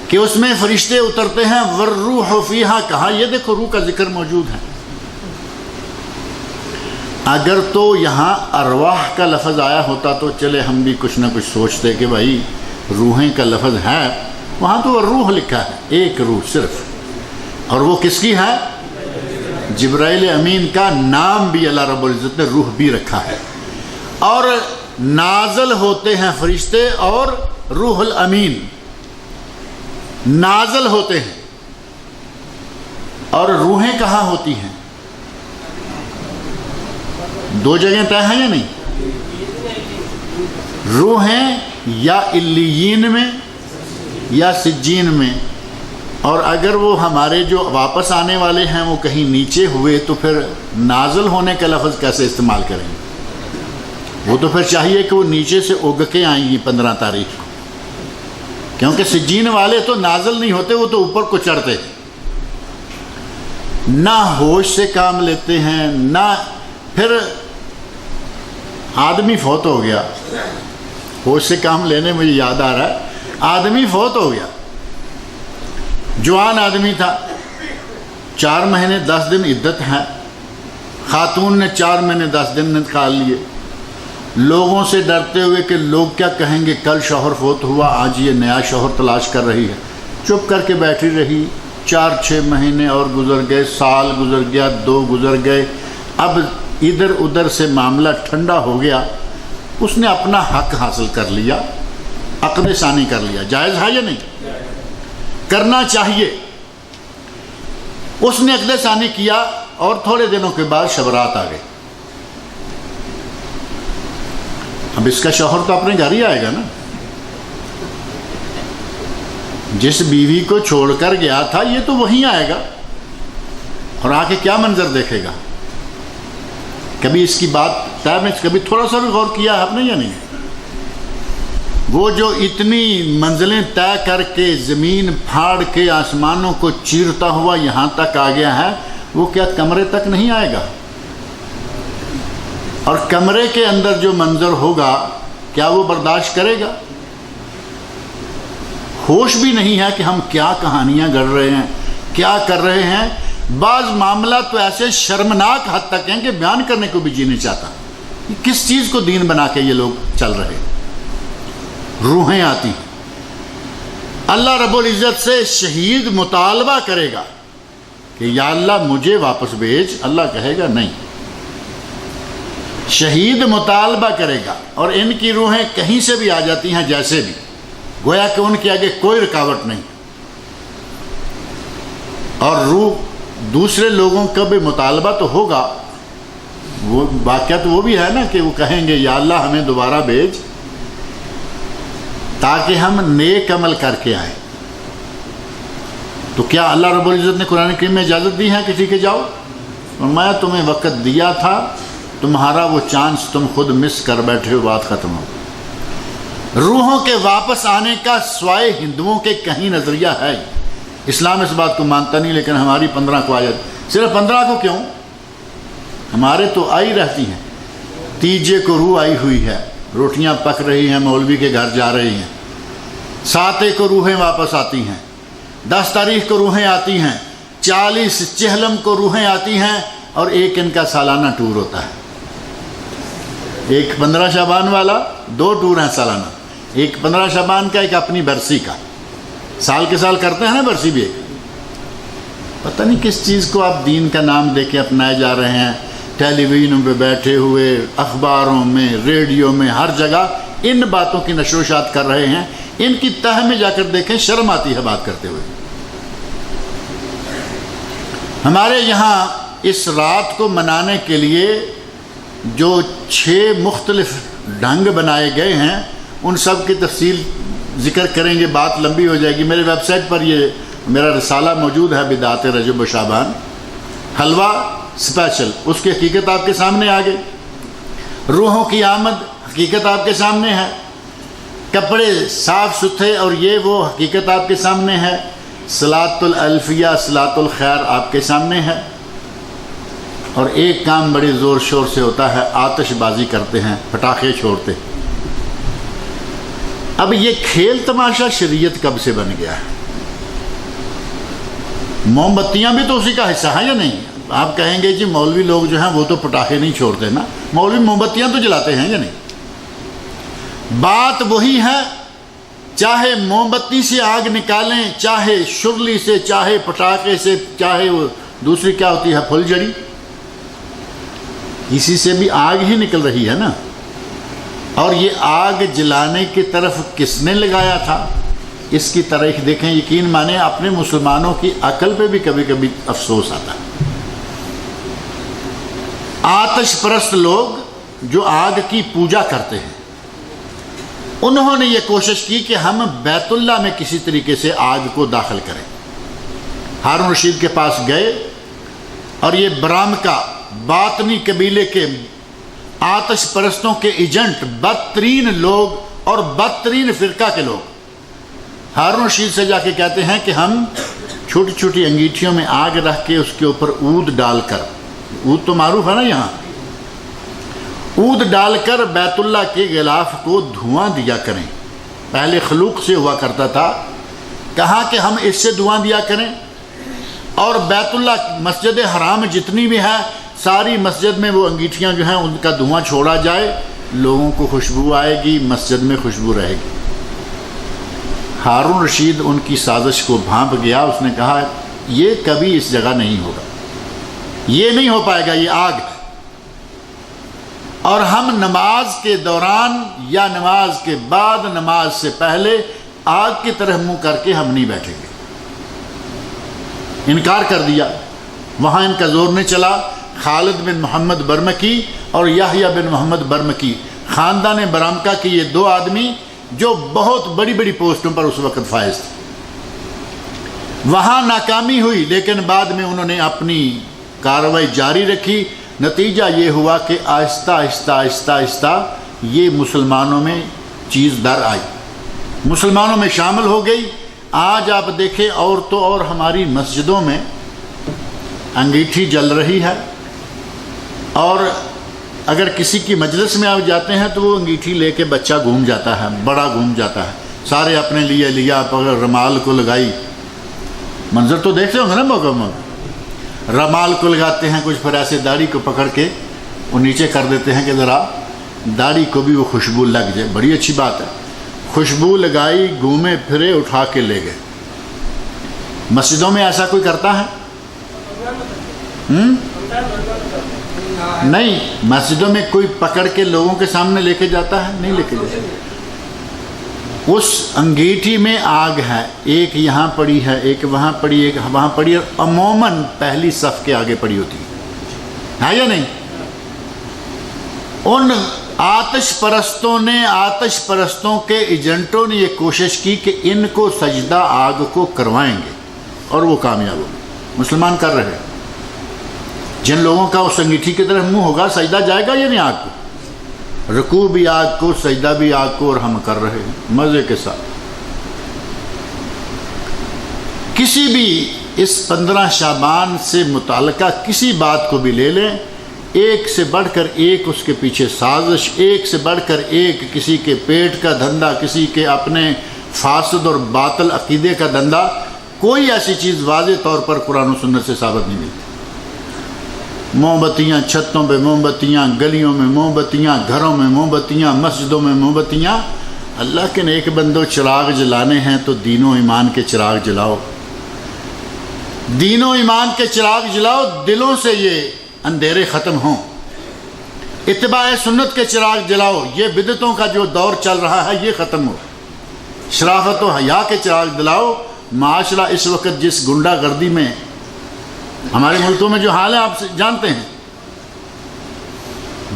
کہ اس میں فرشتے اترتے ہیں، والروح فیہا کہا، یہ دیکھو روح کا ذکر موجود ہے۔ اگر تو یہاں ارواح کا لفظ آیا ہوتا تو چلے ہم بھی کچھ نہ کچھ سوچتے کہ بھائی روحیں کا لفظ ہے، وہاں تو روح لکھا ہے، ایک روح صرف، اور وہ کس کی ہے؟ جبرائیل امین کا نام بھی اللہ رب العزت نے روح بھی رکھا ہے۔ اور نازل ہوتے ہیں فرشتے اور روح الامین نازل ہوتے ہیں، اور روحیں کہاں ہوتی ہیں؟ 2 جگہیں طے ہیں یا نہیں؟ روحیں یا علیین میں یا سجین میں، اور اگر وہ ہمارے جو واپس آنے والے ہیں وہ کہیں نیچے ہوئے تو پھر نازل ہونے کا لفظ کیسے استعمال کریں گے؟ وہ تو پھر چاہیے کہ وہ نیچے سے اگ کے آئیں گی 15 تاریخ کو، کیونکہ سجین والے تو نازل نہیں ہوتے، وہ تو اوپر کو چڑھتے ہیں، نہ ہوش سے کام لیتے ہیں، نہ پھر آدمی فوت ہو گیا، ہوش سے کام لینے مجھے یاد آ رہا ہے، آدمی فوت ہو گیا، جوان آدمی تھا، 4 مہینے 10 دن عدت ہے، خاتون نے 4 مہینے 10 دن نکال لیے، لوگوں سے ڈرتے ہوئے کہ لوگ کیا کہیں گے، کل شوہر فوت ہوا، آج یہ نیا شوہر تلاش کر رہی ہے، چپ کر کے بیٹھی رہی، 4-6 مہینے اور گزر گئے، سال گزر گیا، 2 گزر گئے، اب ادھر ادھر سے معاملہ ٹھنڈا ہو گیا، اس نے اپنا حق حاصل کر لیا، عقد ثانی کر لیا، جائز ہے یا نہیں؟ کرنا چاہیے۔ اس نے عقد ثانی کیا اور تھوڑے دنوں کے بعد شبرات آ گئی، اب اس کا شوہر تو اپنے گھر ہی آئے گا نا، جس بیوی کو چھوڑ کر گیا تھا یہ تو وہیں آئے گا، اور آ کے کیا منظر دیکھے گا؟ کبھی اس کی بات میں کبھی تھوڑا سا بھی غور کیا ہے آپ نے یا نہیں؟ وہ جو اتنی منزلیں طے کر کے زمین پھاڑ کے آسمانوں کو چیرتا ہوا یہاں تک آ گیا ہے، وہ کیا کمرے تک نہیں آئے گا؟ اور کمرے کے اندر جو منظر ہوگا کیا وہ برداشت کرے گا؟ ہوش بھی نہیں ہے کہ ہم کیا کہانیاں گڑھ رہے ہیں، کیا کر رہے ہیں۔ بعض معاملہ تو ایسے شرمناک حد تک ہیں کہ بیان کرنے کو بھی جی نہیں چاہتا، کس چیز کو دین بنا کے یہ لوگ چل رہے ہیں۔ روحیں آتی ہیں، اللہ رب العزت سے شہید مطالبہ کرے گا کہ یا اللہ مجھے واپس بھیج، اللہ کہے گا نہیں، شہید مطالبہ کرے گا، اور ان کی روحیں کہیں سے بھی آ جاتی ہیں جیسے بھی، گویا کہ ان کے آگے کوئی رکاوٹ نہیں، اور روح دوسرے لوگوں کا بھی مطالبہ تو ہوگا، وہ واقعہ تو وہ بھی ہے نا کہ وہ کہیں گے یا اللہ ہمیں دوبارہ بھیج تاکہ ہم نیک عمل کر کے آئیں۔ تو کیا اللہ رب العزت نے قرآن کریم میں اجازت دی ہے کہ ٹھیک ہے جاؤ؟ میں تمہیں وقت دیا تھا، تمہارا وہ چانس تم خود مس کر بیٹھے ہو، بات ختم ہو۔ روحوں کے واپس آنے کا سوائے ہندوؤں کے کہیں نظریہ ہے؟ اسلام اس بات کو مانتا نہیں، لیکن ہماری 15 کو آیت، صرف 15 کو کیوں، ہمارے تو آئی رہتی ہیں۔ تیجے کو روح آئی ہوئی ہے، روٹیاں پک رہی ہیں، مولوی کے گھر جا رہی ہیں، 7 کو روحیں واپس آتی ہیں، 10 تاریخ کو روحیں آتی ہیں، 40 چہلم کو روحیں آتی ہیں، اور ایک ان کا سالانہ ٹور ہوتا ہے، ایک 15 شعبان والا، 2 ٹور ہیں سالانہ، ایک 15 شعبان کا، ایک اپنی برسی کا، سال کے سال کرتے ہیں نا برسی بھی ایک۔ پتہ نہیں کس چیز کو آپ دین کا نام دے کے اپنائے جا رہے ہیں، ٹیلی ویژنوں پہ بیٹھے ہوئے، اخباروں میں، ریڈیو میں، ہر جگہ ان باتوں کی نشر و اشاعت کر رہے ہیں۔ ان کی تہ میں جا کر دیکھیں، شرم آتی ہے بات کرتے ہوئے۔ ہمارے یہاں اس رات کو منانے کے لیے جو 6 مختلف ڈھنگ بنائے گئے ہیں، ان سب کی تفصیل ذکر کریں گے، بات لمبی ہو جائے گی۔ میرے ویب سائٹ پر یہ میرا رسالہ موجود ہے، بدعات رجب و شعبان، حلوہ اسپیشل، اس کی حقیقت آپ کے سامنے آ گئی۔ روحوں کی آمد حقیقت آپ کے سامنے ہے، کپڑے صاف ستھرے اور یہ وہ حقیقت آپ کے سامنے ہے، صلاۃ الالفیہ، صلاۃ الخیر آپ کے سامنے ہے، اور ایک کام بڑے زور شور سے ہوتا ہے، آتش بازی کرتے ہیں، پٹاخے چھوڑتے۔ اب یہ کھیل تماشا شریعت کب سے بن گیا ہے؟ موم بتیاں بھی تو اسی کا حصہ ہیں یا نہیں؟ آپ کہیں گے جی مولوی لوگ جو ہیں وہ تو پٹاخے نہیں چھوڑتے نا، مولوی موم بتیاں تو جلاتے ہیں یا نہیں؟ بات وہی ہے، چاہے موم بتی سے آگ نکالیں، چاہے شرلی سے، چاہے پٹاخے سے، چاہے وہ دوسری کیا ہوتی ہے پھل جڑی، اسی سے بھی آگ ہی نکل رہی ہے نا۔ اور یہ آگ جلانے کی طرف کس نے لگایا تھا؟ اس کی تاریخ دیکھیں، یقین مانیں اپنے مسلمانوں کی عقل پہ بھی کبھی کبھی افسوس آتا ہے۔ آتش پرست لوگ جو آگ کی پوجا کرتے ہیں، انہوں نے یہ کوشش کی کہ ہم بیت اللہ میں کسی طریقے سے آگ کو داخل کریں۔ ہارون رشید کے پاس گئے اور یہ برام کا باطنی قبیلے کے آتش پرستوں کے ایجنٹ، بدترین لوگ اور بدترین فرقہ کے لوگ ہارون رشید سے جا کے کہتے ہیں کہ ہم چھوٹی چھوٹی انگیٹھیوں میں آگ رکھ کے اس کے اوپر عود ڈال کر، عود تو معروف ہے نا یہاں، عود ڈال کر بیت اللہ کے غلاف کو دھواں دیا کریں۔ پہلے خلوق سے ہوا کرتا تھا، کہا کہ ہم اس سے دھواں دیا کریں، اور بیت اللہ مسجد حرام جتنی بھی ہے ساری مسجد میں وہ انگیٹھیاں جو ہیں ان کا دھواں چھوڑا جائے، لوگوں کو خوشبو آئے گی، مسجد میں خوشبو رہے گی۔ ہارون رشید ان کی سازش کو بھانپ گیا، اس نے کہا یہ کبھی اس جگہ نہیں ہوگا، یہ نہیں ہو پائے گا، یہ آگ ہے، اور ہم نماز کے دوران یا نماز کے بعد، نماز سے پہلے آگ کی طرف منہ کر کے ہم نہیں بیٹھیں گے۔ انکار کر دیا۔ وہاں ان کا زور نہیں چلا۔ خالد بن محمد برمکی اور یحییٰ بن محمد برمکی، خاندان برامکا کے یہ دو آدمی جو بہت بڑی بڑی پوسٹوں پر اس وقت فائز تھے، وہاں ناکامی ہوئی، لیکن بعد میں انہوں نے اپنی کارروائی جاری رکھی۔ نتیجہ یہ ہوا کہ آہستہ آہستہ آہستہ آہستہ یہ مسلمانوں میں چیز در آئی، مسلمانوں میں شامل ہو گئی۔ آج آپ دیکھیں عورتوں اور ہماری مسجدوں میں انگیٹھی جل رہی ہے، اور اگر کسی کی مجلس میں آپ جاتے ہیں تو وہ انگیٹھی لے کے بچہ گھوم جاتا ہے، بڑا گھوم جاتا ہے، سارے اپنے لیے لیا، رمال کو لگائی۔ منظر تو دیکھتے ہوں گے نا، موقع رمال کو لگاتے ہیں، کچھ پھر ایسے داڑھی کو پکڑ کے وہ نیچے کر دیتے ہیں کہ ذرا داڑھی کو بھی وہ خوشبو لگ جائے۔ بڑی اچھی بات ہے، خوشبو لگائی، گھومے پھرے، اٹھا کے لے گئے۔ مسجدوں میں ایسا کوئی کرتا ہے؟ نہیں، مسجدوں میں کوئی پکڑ کے لوگوں کے سامنے لے کے جاتا ہے؟ نہیں لے کے جاتا۔ اس انگیٹھی میں آگ ہے، ایک یہاں پڑی ہے، ایک وہاں پڑی، ایک وہاں پڑی، اور عموماً پہلی صف کے آگے پڑی ہوتی ہے یا نہیں؟ ان آتش پرستوں کے ایجنٹوں نے یہ کوشش کی کہ ان کو سجدہ آگ کو کروائیں گے، اور وہ کامیاب ہو گئے۔ مسلمان کر رہے ہیں۔ جن لوگوں کا اس انگیٹھی کی طرف منہ ہوگا، سجدہ جائے گا یا نہیں آگ کو؟ رکوع بھی آگ کو، سجدہ بھی آگ کو، اور ہم کر رہے ہیں مزے کے ساتھ۔ کسی بھی اس 15 شعبان سے متعلقہ کسی بات کو بھی لے لیں، ایک سے بڑھ کر ایک اس کے پیچھے سازش، ایک سے بڑھ کر ایک، کسی کے پیٹ کا دھندا، کسی کے اپنے فاسد اور باطل عقیدے کا دھندا۔ کوئی ایسی چیز واضح طور پر قرآن و سنت سے ثابت نہیں ملتی۔ موم بتیاں چھتوں پہ، موم بتیاں گلیوں میں، موم بتیاں گھروں میں، موم بتیاں مسجدوں میں، موم بتیاں۔ اللہ کے نیک بندوں، چراغ جلانے ہیں تو دین و ایمان کے چراغ جلاؤ، دین و ایمان کے چراغ جلاؤ، دلوں سے یہ اندھیرے ختم ہوں۔ اتباع سنت کے چراغ جلاؤ، یہ بدعتوں کا جو دور چل رہا ہے یہ ختم ہو۔ شرافت و حیا کے چراغ جلاؤ۔ معاشرہ اس وقت جس گنڈا گردی میں ہمارے ملکوں میں جو حال ہے آپ جانتے ہیں،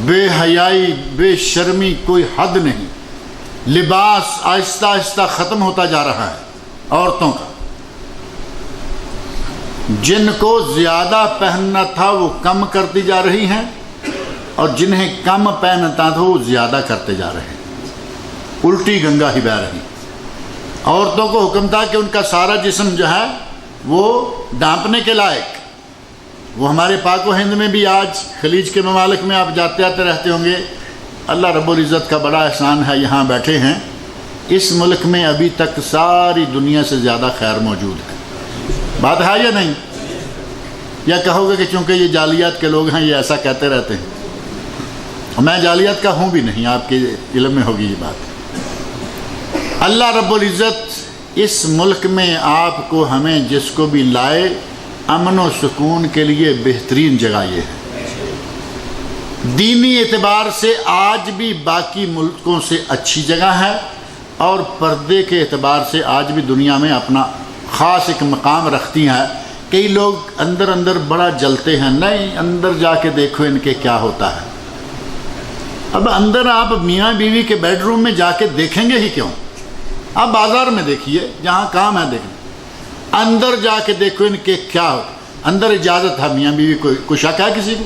بے حیائی، بے شرمی، کوئی حد نہیں۔ لباس آہستہ آہستہ ختم ہوتا جا رہا ہے عورتوں کا۔ جن کو زیادہ پہننا تھا وہ کم کرتی جا رہی ہیں، اور جنہیں کم پہنتا تھا وہ زیادہ کرتے جا رہے ہیں۔ الٹی گنگا ہی بہہ رہی۔ عورتوں کو حکم تھا کہ ان کا سارا جسم جو ہے وہ ڈھانپنے کے لائق۔ وہ ہمارے پاک و ہند میں بھی آج خلیج کے ممالک میں آپ جاتے آتے رہتے ہوں گے، اللہ رب العزت کا بڑا احسان ہے، یہاں بیٹھے ہیں، اس ملک میں ابھی تک ساری دنیا سے زیادہ خیر موجود ہے۔ بات ہے یا نہیں؟ یا کہو گے کہ چونکہ یہ جعلیات کے لوگ ہیں یہ ایسا کہتے رہتے ہیں؟ میں جعلیات کا ہوں بھی نہیں، آپ کے علم میں ہوگی یہ بات۔ اللہ رب العزت اس ملک میں آپ کو، ہمیں، جس کو بھی لائے، امن و سکون کے لیے بہترین جگہ یہ ہے۔ دینی اعتبار سے آج بھی باقی ملکوں سے اچھی جگہ ہے، اور پردے کے اعتبار سے آج بھی دنیا میں اپنا خاص ایک مقام رکھتی ہیں۔ کئی لوگ اندر اندر بڑا جلتے ہیں، نہیں اندر جا کے دیکھو ان کے کیا ہوتا ہے۔ اب اندر آپ میاں بیوی کے بیڈ روم میں جا کے دیکھیں گے ہی کیوں؟ آپ بازار میں دیکھیے جہاں کام ہے دیکھیں، اندر جا کے دیکھو ان کے کیا ہو. اندر اجازت ہے میاں بیوی کوئی شک ہے کسی کو؟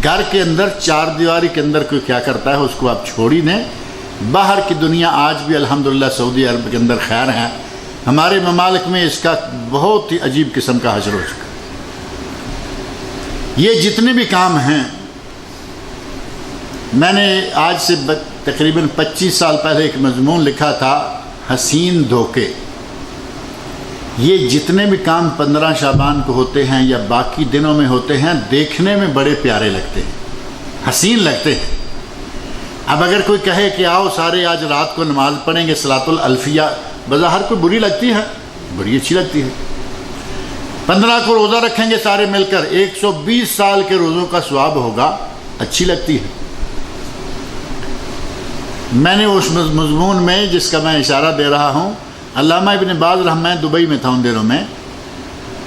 گھر کے اندر چار دیواری کے اندر کوئی کیا کرتا ہے اس کو آپ چھوڑ ہی دیں. باہر کی دنیا آج بھی الحمدللہ سعودی عرب کے اندر خیر ہے، ہمارے ممالک میں اس کا بہت ہی عجیب قسم کا حشر ہو چکا. یہ جتنے بھی کام ہیں، میں نے آج سے تقریباً 25 سال پہلے ایک مضمون لکھا تھا حسین دھوکے. یہ جتنے بھی کام 15 شعبان کو ہوتے ہیں یا باقی دنوں میں ہوتے ہیں، دیکھنے میں بڑے پیارے لگتے ہیں، حسین لگتے ہیں. اب اگر کوئی کہے کہ آؤ سارے آج رات کو نماز پڑھیں گے صلاۃ الالفیہ، بظاہر کوئی بری لگتی ہے؟ بڑی اچھی لگتی ہے. 15 کو روزہ رکھیں گے سارے مل کر، 120 سال کے روزوں کا ثواب ہوگا، اچھی لگتی ہے. میں نے اس مضمون میں جس کا میں اشارہ دے رہا ہوں، علامہ ابن باز میں دبئی میں تھا ان دنوں میں،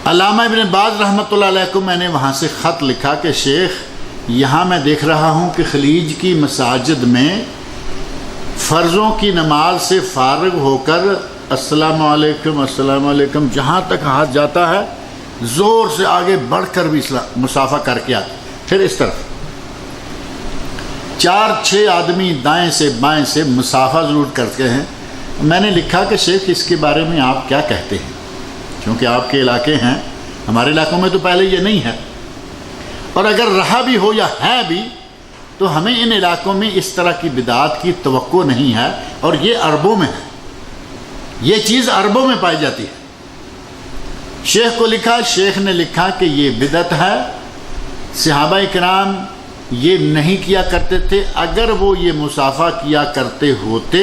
علامہ ابن باز رحمۃ اللہ علیہ کو میں نے وہاں سے خط لکھا کہ شیخ یہاں میں دیکھ رہا ہوں کہ خلیج کی مساجد میں فرضوں کی نماز سے فارغ ہو کر السلام علیکم السلام علیکم جہاں تک ہاتھ جاتا ہے زور سے آگے بڑھ کر بھی مصافحہ کر کے آتے، پھر اس طرف 4-6 آدمی دائیں سے بائیں سے مصافحہ ضرور کرتے ہیں. میں نے لکھا کہ شیخ اس کے بارے میں آپ کیا کہتے ہیں؟ کیونکہ آپ کے علاقے ہیں، ہمارے علاقوں میں تو پہلے یہ نہیں ہے، اور اگر رہا بھی ہو یا ہے بھی تو ہمیں ان علاقوں میں اس طرح کی بدعات کی توقع نہیں ہے، اور یہ عربوں میں ہے، یہ چیز عربوں میں پائی جاتی ہے. شیخ کو لکھا، شیخ نے لکھا کہ یہ بدعت ہے، صحابہ کرام یہ نہیں کیا کرتے تھے. اگر وہ یہ مصافحہ کیا کرتے ہوتے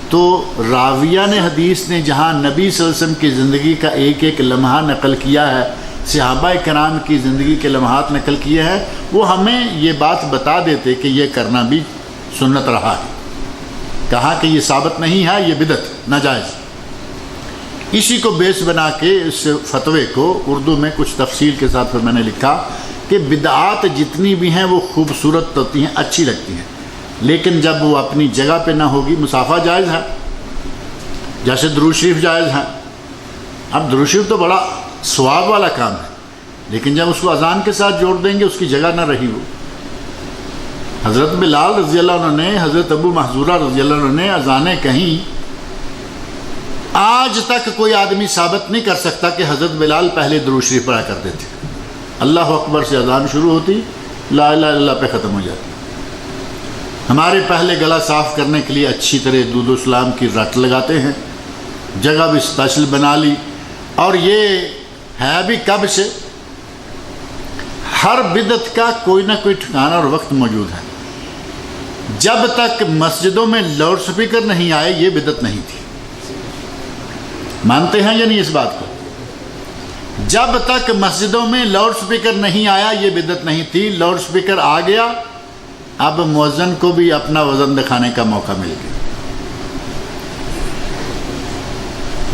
تو راویہ نے حدیث نے جہاں نبی صلی اللہ علیہ وسلم کی زندگی کا ایک ایک لمحہ نقل کیا ہے، صحابہ کرام کی زندگی کے لمحات نقل کیے ہیں، وہ ہمیں یہ بات بتا دیتے کہ یہ کرنا بھی سنت رہا ہے. کہا کہ یہ ثابت نہیں ہے، یہ بدعت ناجائز. اسی کو بیس بنا کے اس فتوے کو اردو میں کچھ تفصیل کے ساتھ پھر میں نے لکھا کہ بدعات جتنی بھی ہیں وہ خوبصورت ہوتی ہیں، اچھی لگتی ہیں، لیکن جب وہ اپنی جگہ پہ نہ ہوگی. مصافحہ جائز ہے، جیسے درود شریف جائز ہے. اب درود شریف تو بڑا ثواب والا کام ہے، لیکن جب اس کو اذان کے ساتھ جوڑ دیں گے اس کی جگہ نہ رہی. وہ حضرت بلال رضی اللہ عنہ نے، حضرت ابو محذورہ رضی اللہ عنہ نے اذانیں کہیں، آج تک کوئی آدمی ثابت نہیں کر سکتا کہ حضرت بلال پہلے درود شریف پڑھا کرتے تھے. اللہ اکبر سے اذان شروع ہوتی، لا الہ الا اللہ پہ ختم ہو جاتی. ہمارے پہلے گلا صاف کرنے کے لیے اچھی طرح درود و سلام کی رٹ لگاتے ہیں، جگہ بھی اسپیشل بنا لی، اور یہ ہے بھی کب سے. ہر بدعت کا کوئی نہ کوئی ٹھکانہ اور وقت موجود ہے. جب تک مسجدوں میں لاؤڈ سپیکر نہیں آئے یہ بدعت نہیں تھی. مانتے ہیں یا نہیں اس بات کو؟ جب تک مسجدوں میں لاؤڈ سپیکر نہیں آیا یہ بدعت نہیں تھی. لاؤڈ سپیکر آ گیا، اب مؤذن کو بھی اپنا وزن دکھانے کا موقع مل گیا.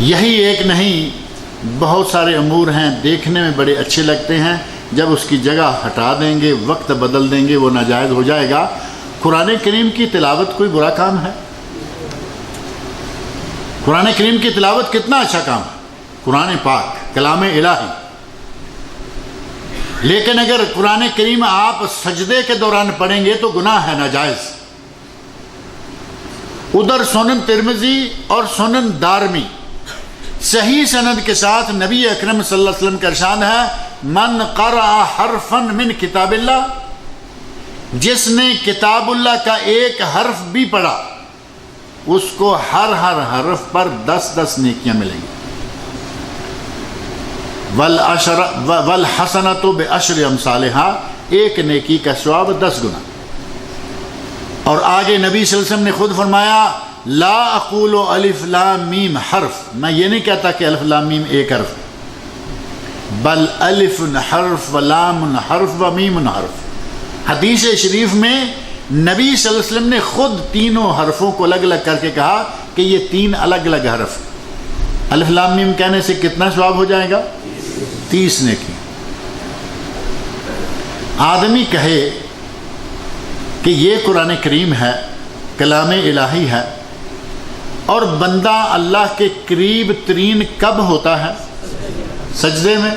یہی ایک نہیں، بہت سارے امور ہیں دیکھنے میں بڑے اچھے لگتے ہیں، جب اس کی جگہ ہٹا دیں گے، وقت بدل دیں گے، وہ ناجائز ہو جائے گا. قرآن کریم کی تلاوت کوئی برا کام ہے؟ قرآن کریم کی تلاوت کتنا اچھا کام ہے، قرآن پاک کلام الہی. لیکن اگر قرآن کریم آپ سجدے کے دوران پڑھیں گے تو گناہ ہے، ناجائز. ادھر سنن ترمذی اور سنن دارمی صحیح سند کے ساتھ نبی اکرم صلی اللہ علیہ وسلم کا ارشاد ہے، من قرأ حرفا من کتاب اللہ، جس نے کتاب اللہ کا ایک حرف بھی پڑھا اس کو ہر حرف پر 10 نیکیاں ملیں گی. والحسنۃ بعشر امثالها، ایک نیکی کا ثواب 10 گنا. اور آگے نبی صلی اللہ علیہ وسلم نے خود فرمایا، لا اقول الف لام میم حرف، میں یہ نہیں کہتا کہ الف لام میم ایک حرف، بل الف حرف و لام حرف و میم حرف. حدیث شریف میں نبی صلی اللہ علیہ وسلم نے خود تینوں حرفوں کو الگ الگ کر کے کہا کہ یہ 3 الگ الگ حرف. الف لام میم کہنے سے کتنا ثواب ہو جائے گا؟ 30 نیکی. آدمی کہے کہ یہ قرآن کریم ہے، کلام الہی ہے، اور بندہ اللہ کے قریب ترین کب ہوتا ہے؟ سجدے میں۔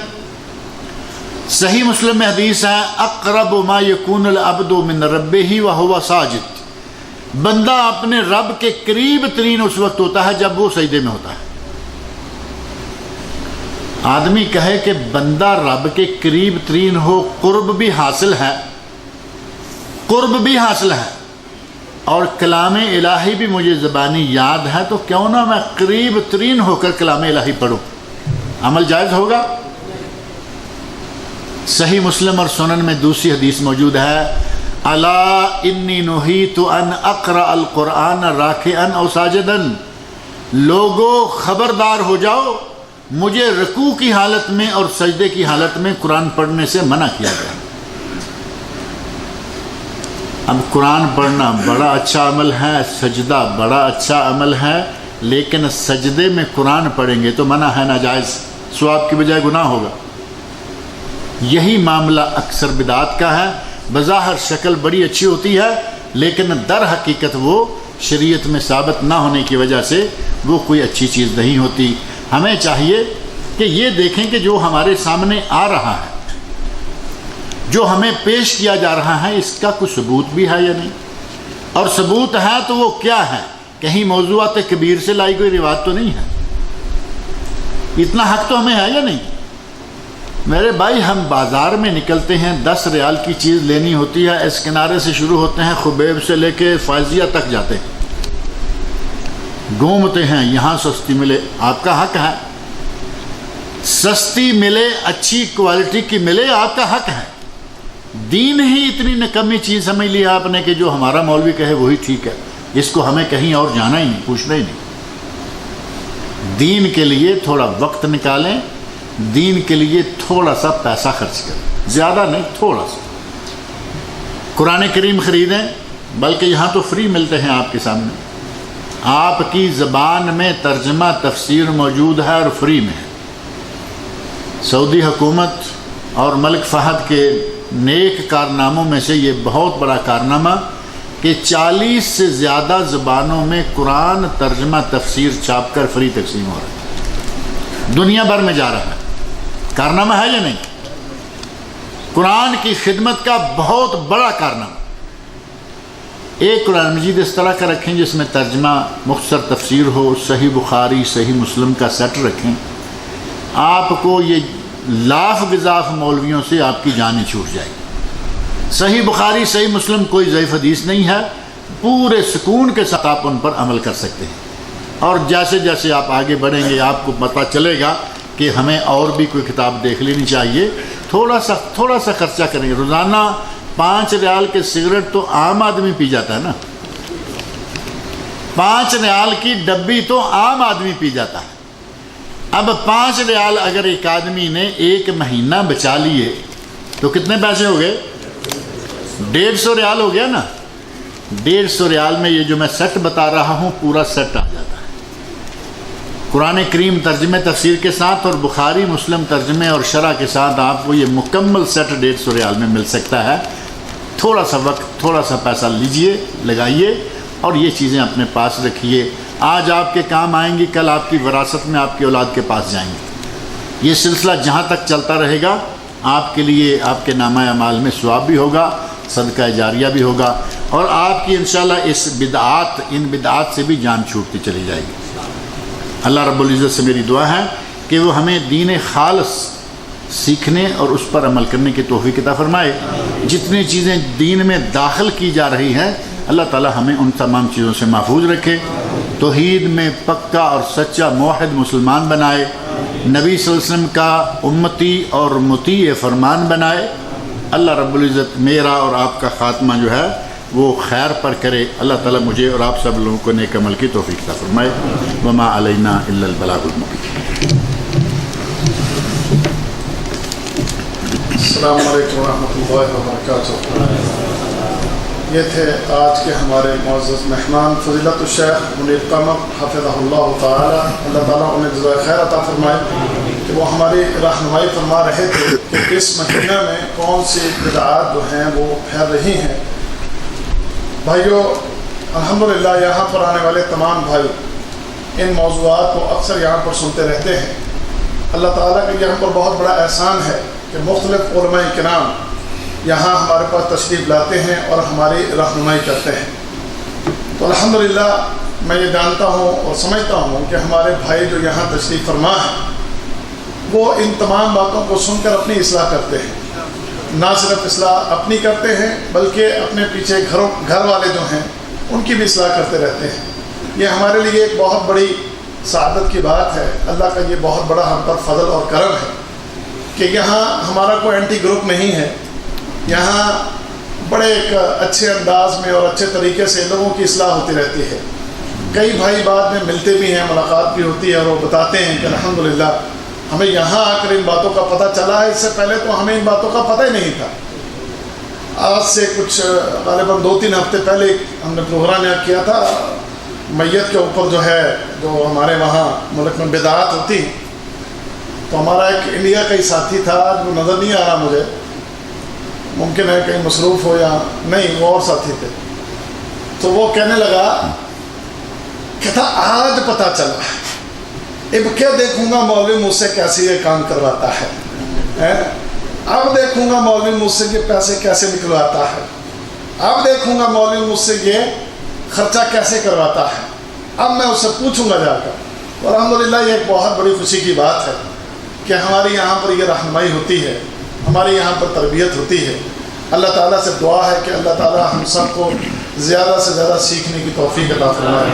صحیح مسلم میں حدیث ہے، اقرب ما یکون العبد من ربہ وہو ساجد، بندہ اپنے رب کے قریب ترین اس وقت ہوتا ہے جب وہ سجدے میں ہوتا ہے۔ آدمی کہے کہ بندہ رب کے قریب ترین ہو، قرب بھی حاصل ہے، قرب بھی حاصل ہے، اور کلام الہی بھی مجھے زبانی یاد ہے، تو کیوں نہ میں قریب ترین ہو کر کلام الہی پڑھوں؟ عمل جائز ہوگا؟ صحیح مسلم اور سنن میں دوسری حدیث موجود ہے، الا انی نہیت ان اقرأ القرآن راکعا او ساجدا، لوگو خبردار ہو جاؤ، مجھے رکوع کی حالت میں اور سجدے کی حالت میں قرآن پڑھنے سے منع کیا گیا۔ اب قرآن پڑھنا بڑا اچھا عمل ہے، سجدہ بڑا اچھا عمل ہے، لیکن سجدے میں قرآن پڑھیں گے تو منع ہے، ناجائز، ثواب کی بجائے گناہ ہوگا۔ یہی معاملہ اکثر بدعات کا ہے، بظاہر شکل بڑی اچھی ہوتی ہے، لیکن در حقیقت وہ شریعت میں ثابت نہ ہونے کی وجہ سے وہ کوئی اچھی چیز نہیں ہوتی۔ ہمیں چاہیے کہ یہ دیکھیں کہ جو ہمارے سامنے آ رہا ہے، جو ہمیں پیش کیا جا رہا ہے، اس کا کوئی ثبوت بھی ہے یا نہیں، اور ثبوت ہے تو وہ کیا ہے؟ کہیں موضوعات کبیر سے لائی کوئی روایت تو نہیں ہے؟ اتنا حق تو ہمیں ہے یا نہیں؟ میرے بھائی، ہم بازار میں نکلتے ہیں، 10 ریال کی چیز لینی ہوتی ہے، اس کنارے سے شروع ہوتے ہیں، خبیب سے لے کے فائزیہ تک جاتے ہیں، گھومتے ہیں، یہاں سستی ملے، آپ کا حق ہے، سستی ملے، اچھی کوالٹی کی ملے، آپ کا حق ہے۔ دین ہی اتنی نکمی چیز سمجھ لی آپ نے کہ جو ہمارا مولوی کہے وہی ٹھیک ہے، اس کو ہمیں کہیں اور جانا ہی نہیں، پوچھنا ہی نہیں۔ دین کے لیے تھوڑا وقت نکالیں، دین کے لیے تھوڑا سا پیسہ خرچ کریں، زیادہ نہیں، تھوڑا سا۔ قرآن کریم خریدیں، بلکہ یہاں تو فری ملتے ہیں آپ کے سامنے، آپ کی زبان میں ترجمہ تفسیر موجود ہے اور فری میں ہے۔ سعودی حکومت اور ملک فہد کے نیک کارناموں میں سے یہ بہت بڑا کارنامہ کہ 40 سے زیادہ زبانوں میں قرآن ترجمہ تفسیر چھاپ کر فری تقسیم ہو رہا ہے، دنیا بھر میں جا رہا ہے۔ کارنامہ ہے یا نہیں؟ قرآن کی خدمت کا بہت بڑا کارنامہ۔ ایک قرآن مجید اس طرح کا رکھیں جس میں ترجمہ مختصر تفسیر ہو، صحیح بخاری صحیح مسلم کا سیٹ رکھیں، آپ کو یہ لاف گزاف مولویوں سے آپ کی جانیں چھوٹ جائے گی۔ صحیح بخاری صحیح مسلم کوئی ضعیف حدیث نہیں ہے، پورے سکون کے ساتھ آپ ان پر عمل کر سکتے ہیں، اور جیسے جیسے آپ آگے بڑھیں گے آپ کو پتہ چلے گا کہ ہمیں اور بھی کوئی کتاب دیکھ لینی چاہیے۔ تھوڑا سا خرچہ کریں گے، روزانہ 5 ریال کے سگریٹ تو عام آدمی پی جاتا ہے نا، 5 ریال کی ڈبی تو عام آدمی پی جاتا ہے۔ اب 5 ریال اگر ایک آدمی نے 1 مہینہ بچا لیے تو کتنے پیسے ہو گئے؟ 150 ریال ہو گیا نا۔ 150 ریال میں یہ جو میں سیٹ بتا رہا ہوں پورا سیٹ آ جاتا ہے، قرآن کریم ترجمے تفسیر کے ساتھ اور بخاری مسلم ترجمے اور شرح کے ساتھ آپ کو یہ مکمل سیٹ 150 ریال میں مل سکتا ہے۔ تھوڑا سا وقت، تھوڑا سا پیسہ لیجئے، لگائیے، اور یہ چیزیں اپنے پاس رکھیے۔ آج آپ کے کام آئیں گی، کل آپ کی وراثت میں آپ کی اولاد کے پاس جائیں گی۔ یہ سلسلہ جہاں تک چلتا رہے گا آپ کے لیے، آپ کے نامہ اعمال میں ثواب بھی ہوگا، صدقہ جاریہ بھی ہوگا، اور آپ کی انشاءاللہ ان بدعات سے بھی جان چھوٹتی چلی جائے گی۔ اللہ رب العزت سے میری دعا ہے کہ وہ ہمیں دین خالص سیکھنے اور اس پر عمل کرنے کی توفیق عطا فرمائے۔ جتنی چیزیں دین میں داخل کی جا رہی ہیں اللہ تعالی ہمیں ان تمام چیزوں سے محفوظ رکھے، توحید میں پکا اور سچا موحد مسلمان بنائے، نبی صلی اللہ علیہ وسلم کا امتی اور مطیع فرمان بنائے۔ اللہ رب العزت میرا اور آپ کا خاتمہ جو ہے وہ خیر پر کرے۔ اللہ تعالیٰ مجھے اور آپ سب لوگوں کو نیک عمل کی توفیق عطا فرمائے۔ وما علینا الا البلاغ المبین۔ السلام علیکم ورحمۃ اللہ وبرکاتہ۔ یہ تھے آج کے ہمارے معزز مہمان فضیلت الشیخ منیر قمر حفظہ اللہ تعالی، اللہ تعالیٰ انہیں جزائے خیر عطا فرمائے کہ وہ ہماری رہنمائی فرما رہے تھے کہ اس مہینہ میں کون سی بدعات جو ہیں وہ پھیل رہی ہیں۔ بھائیوں، الحمدللہ یہاں پر آنے والے تمام بھائی ان موضوعات کو اکثر یہاں پر سنتے رہتے ہیں۔ اللہ تعالیٰ کا یہاں پر بہت بڑا احسان ہے کہ مختلف علماء کرام یہاں ہمارے پاس تشریف لاتے ہیں اور ہماری رہنمائی کرتے ہیں۔ تو الحمدللہ میں یہ جانتا ہوں اور سمجھتا ہوں کہ ہمارے بھائی جو یہاں تشریف فرما ہیں وہ ان تمام باتوں کو سن کر اپنی اصلاح کرتے ہیں۔ نہ صرف اصلاح اپنی کرتے ہیں بلکہ اپنے پیچھے گھر والے جو ہیں ان کی بھی اصلاح کرتے رہتے ہیں۔ یہ ہمارے لیے ایک بہت بڑی سعادت کی بات ہے۔ اللہ کا یہ بہت بڑا ہم پر فضل اور کرم ہے کہ یہاں ہمارا کوئی اینٹی گروپ نہیں ہے۔ یہاں بڑے ایک اچھے انداز میں اور اچھے طریقے سے لوگوں کی اصلاح ہوتی رہتی ہے۔ کئی بھائی بعد میں ملتے بھی ہیں، ملاقات بھی ہوتی ہے اور وہ بتاتے ہیں کہ الحمدللہ ہمیں یہاں آ کر ان باتوں کا پتہ چلا ہے، اس سے پہلے تو ہمیں ان باتوں کا پتہ ہی نہیں تھا۔ آج سے کچھ غالباً 2-3 ہفتے پہلے ہم نے پروگرام یہاں کیا تھا میت کے اوپر جو ہے، جو ہمارے وہاں ملک میں بدعات ہوتی، تو ہمارا ایک انڈیا کا ہی ساتھی تھا، جو نظر نہیں آ رہا مجھے، ممکن ہے کہیں مصروف ہو یا نہیں، وہ اور ساتھی تھے، تو وہ کہنے لگا کہ تھا آج پتہ چلا، اب کیا دیکھوں گا مولوی مجھ سے کیسے یہ کام کرواتا ہے، اب دیکھوں گا مولوی مجھ سے یہ پیسے کیسے نکلواتا ہے، اب دیکھوں گا مولوی مجھ سے یہ خرچہ کیسے کرواتا ہے، اب میں اس سے پوچھوں گا جا کر۔ اور الحمدللہ یہ ایک بہت بڑی خوشی کی بات ہے کہ ہماری یہاں پر یہ رہنمائی ہوتی ہے، ہماری یہاں پر تربیت ہوتی ہے۔ اللہ تعالیٰ سے دعا ہے کہ اللہ تعالیٰ ہم سب کو زیادہ سے زیادہ سیکھنے کی توفیق عطا فرمائے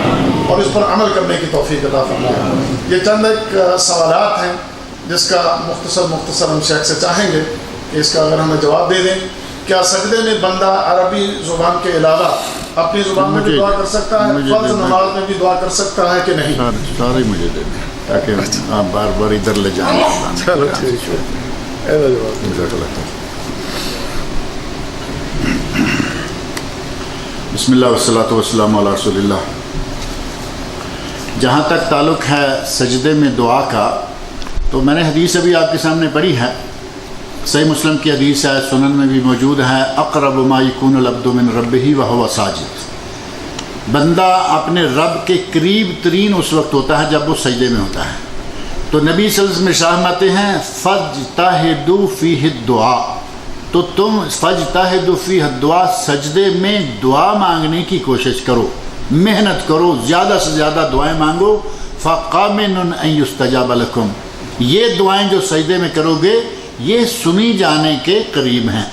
اور اس پر عمل کرنے کی توفیق عطا فرمائے۔ یہ چند ایک سوالات ہیں جس کا مختصر ہم شیخ سے چاہیں گے کہ اس کا اگر ہمیں جواب دے دیں۔ کیا سجدے میں بندہ عربی زبان کے علاوہ اپنی زبان میں بھی دعا کر سکتا ہے؟ فرض نماز میں بھی دعا کر سکتا ہے کہ نہیں؟ سارے مجھے دے دیں تاکہ آپ بار بار ادھر لے جائیں۔ چلو ٹھیک ہے۔ بسم اللہ والصلاۃ والسلام علی رسول اللہ۔ جہاں تک تعلق ہے سجدے میں دعا کا، تو میں نے حدیث ابھی آپ کے سامنے پڑھی ہے، صحیح مسلم کی حدیث ہے، سنن میں بھی موجود ہے، اقرب ما یکون العبد من ربہ وہو ساجد۔ بندہ اپنے رب کے قریب ترین اس وقت ہوتا ہے جب وہ سجدے میں ہوتا ہے۔ تو نبی صلی اللہ علیہ وسلم ارشاد فرماتے ہیں فاجتہدوا فیہ الدعاء، تو تم فاجتہدوا فیہ الدعاء، سجدے میں دعا مانگنے کی کوشش کرو، محنت کرو، زیادہ سے زیادہ دعائیں مانگو۔ فقامن ان یستجاب لکم، یہ دعائیں جو سجدے میں کرو گے یہ سنی جانے کے قریب ہیں،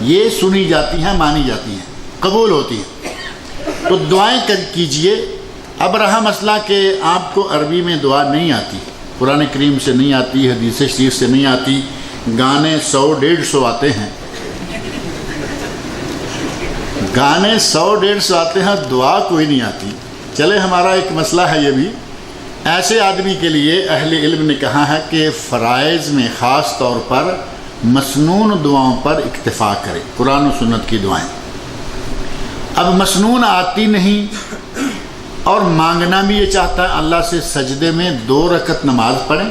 یہ سنی جاتی ہیں، مانی جاتی ہیں، قبول ہوتی ہیں۔ تو دعائیں کیجئے۔ اب رہا مسئلہ کہ آپ کو عربی میں دعا نہیں آتی، قرآن کریم سے نہیں آتی، حدیث شریف سے نہیں آتی، گانے 100-150 آتے ہیں، گانے 100-150 آتے ہیں، دعا کوئی نہیں آتی۔ چلے ہمارا ایک مسئلہ ہے یہ بھی، ایسے آدمی کے لیے اہل علم نے کہا ہے کہ فرائض میں خاص طور پر مسنون دعاؤں پر اکتفا کرے، قرآن و سنت کی دعائیں۔ اب مسنون آتی نہیں اور مانگنا بھی یہ چاہتا ہے اللہ سے، سجدے میں 2 رکعت نماز پڑھیں،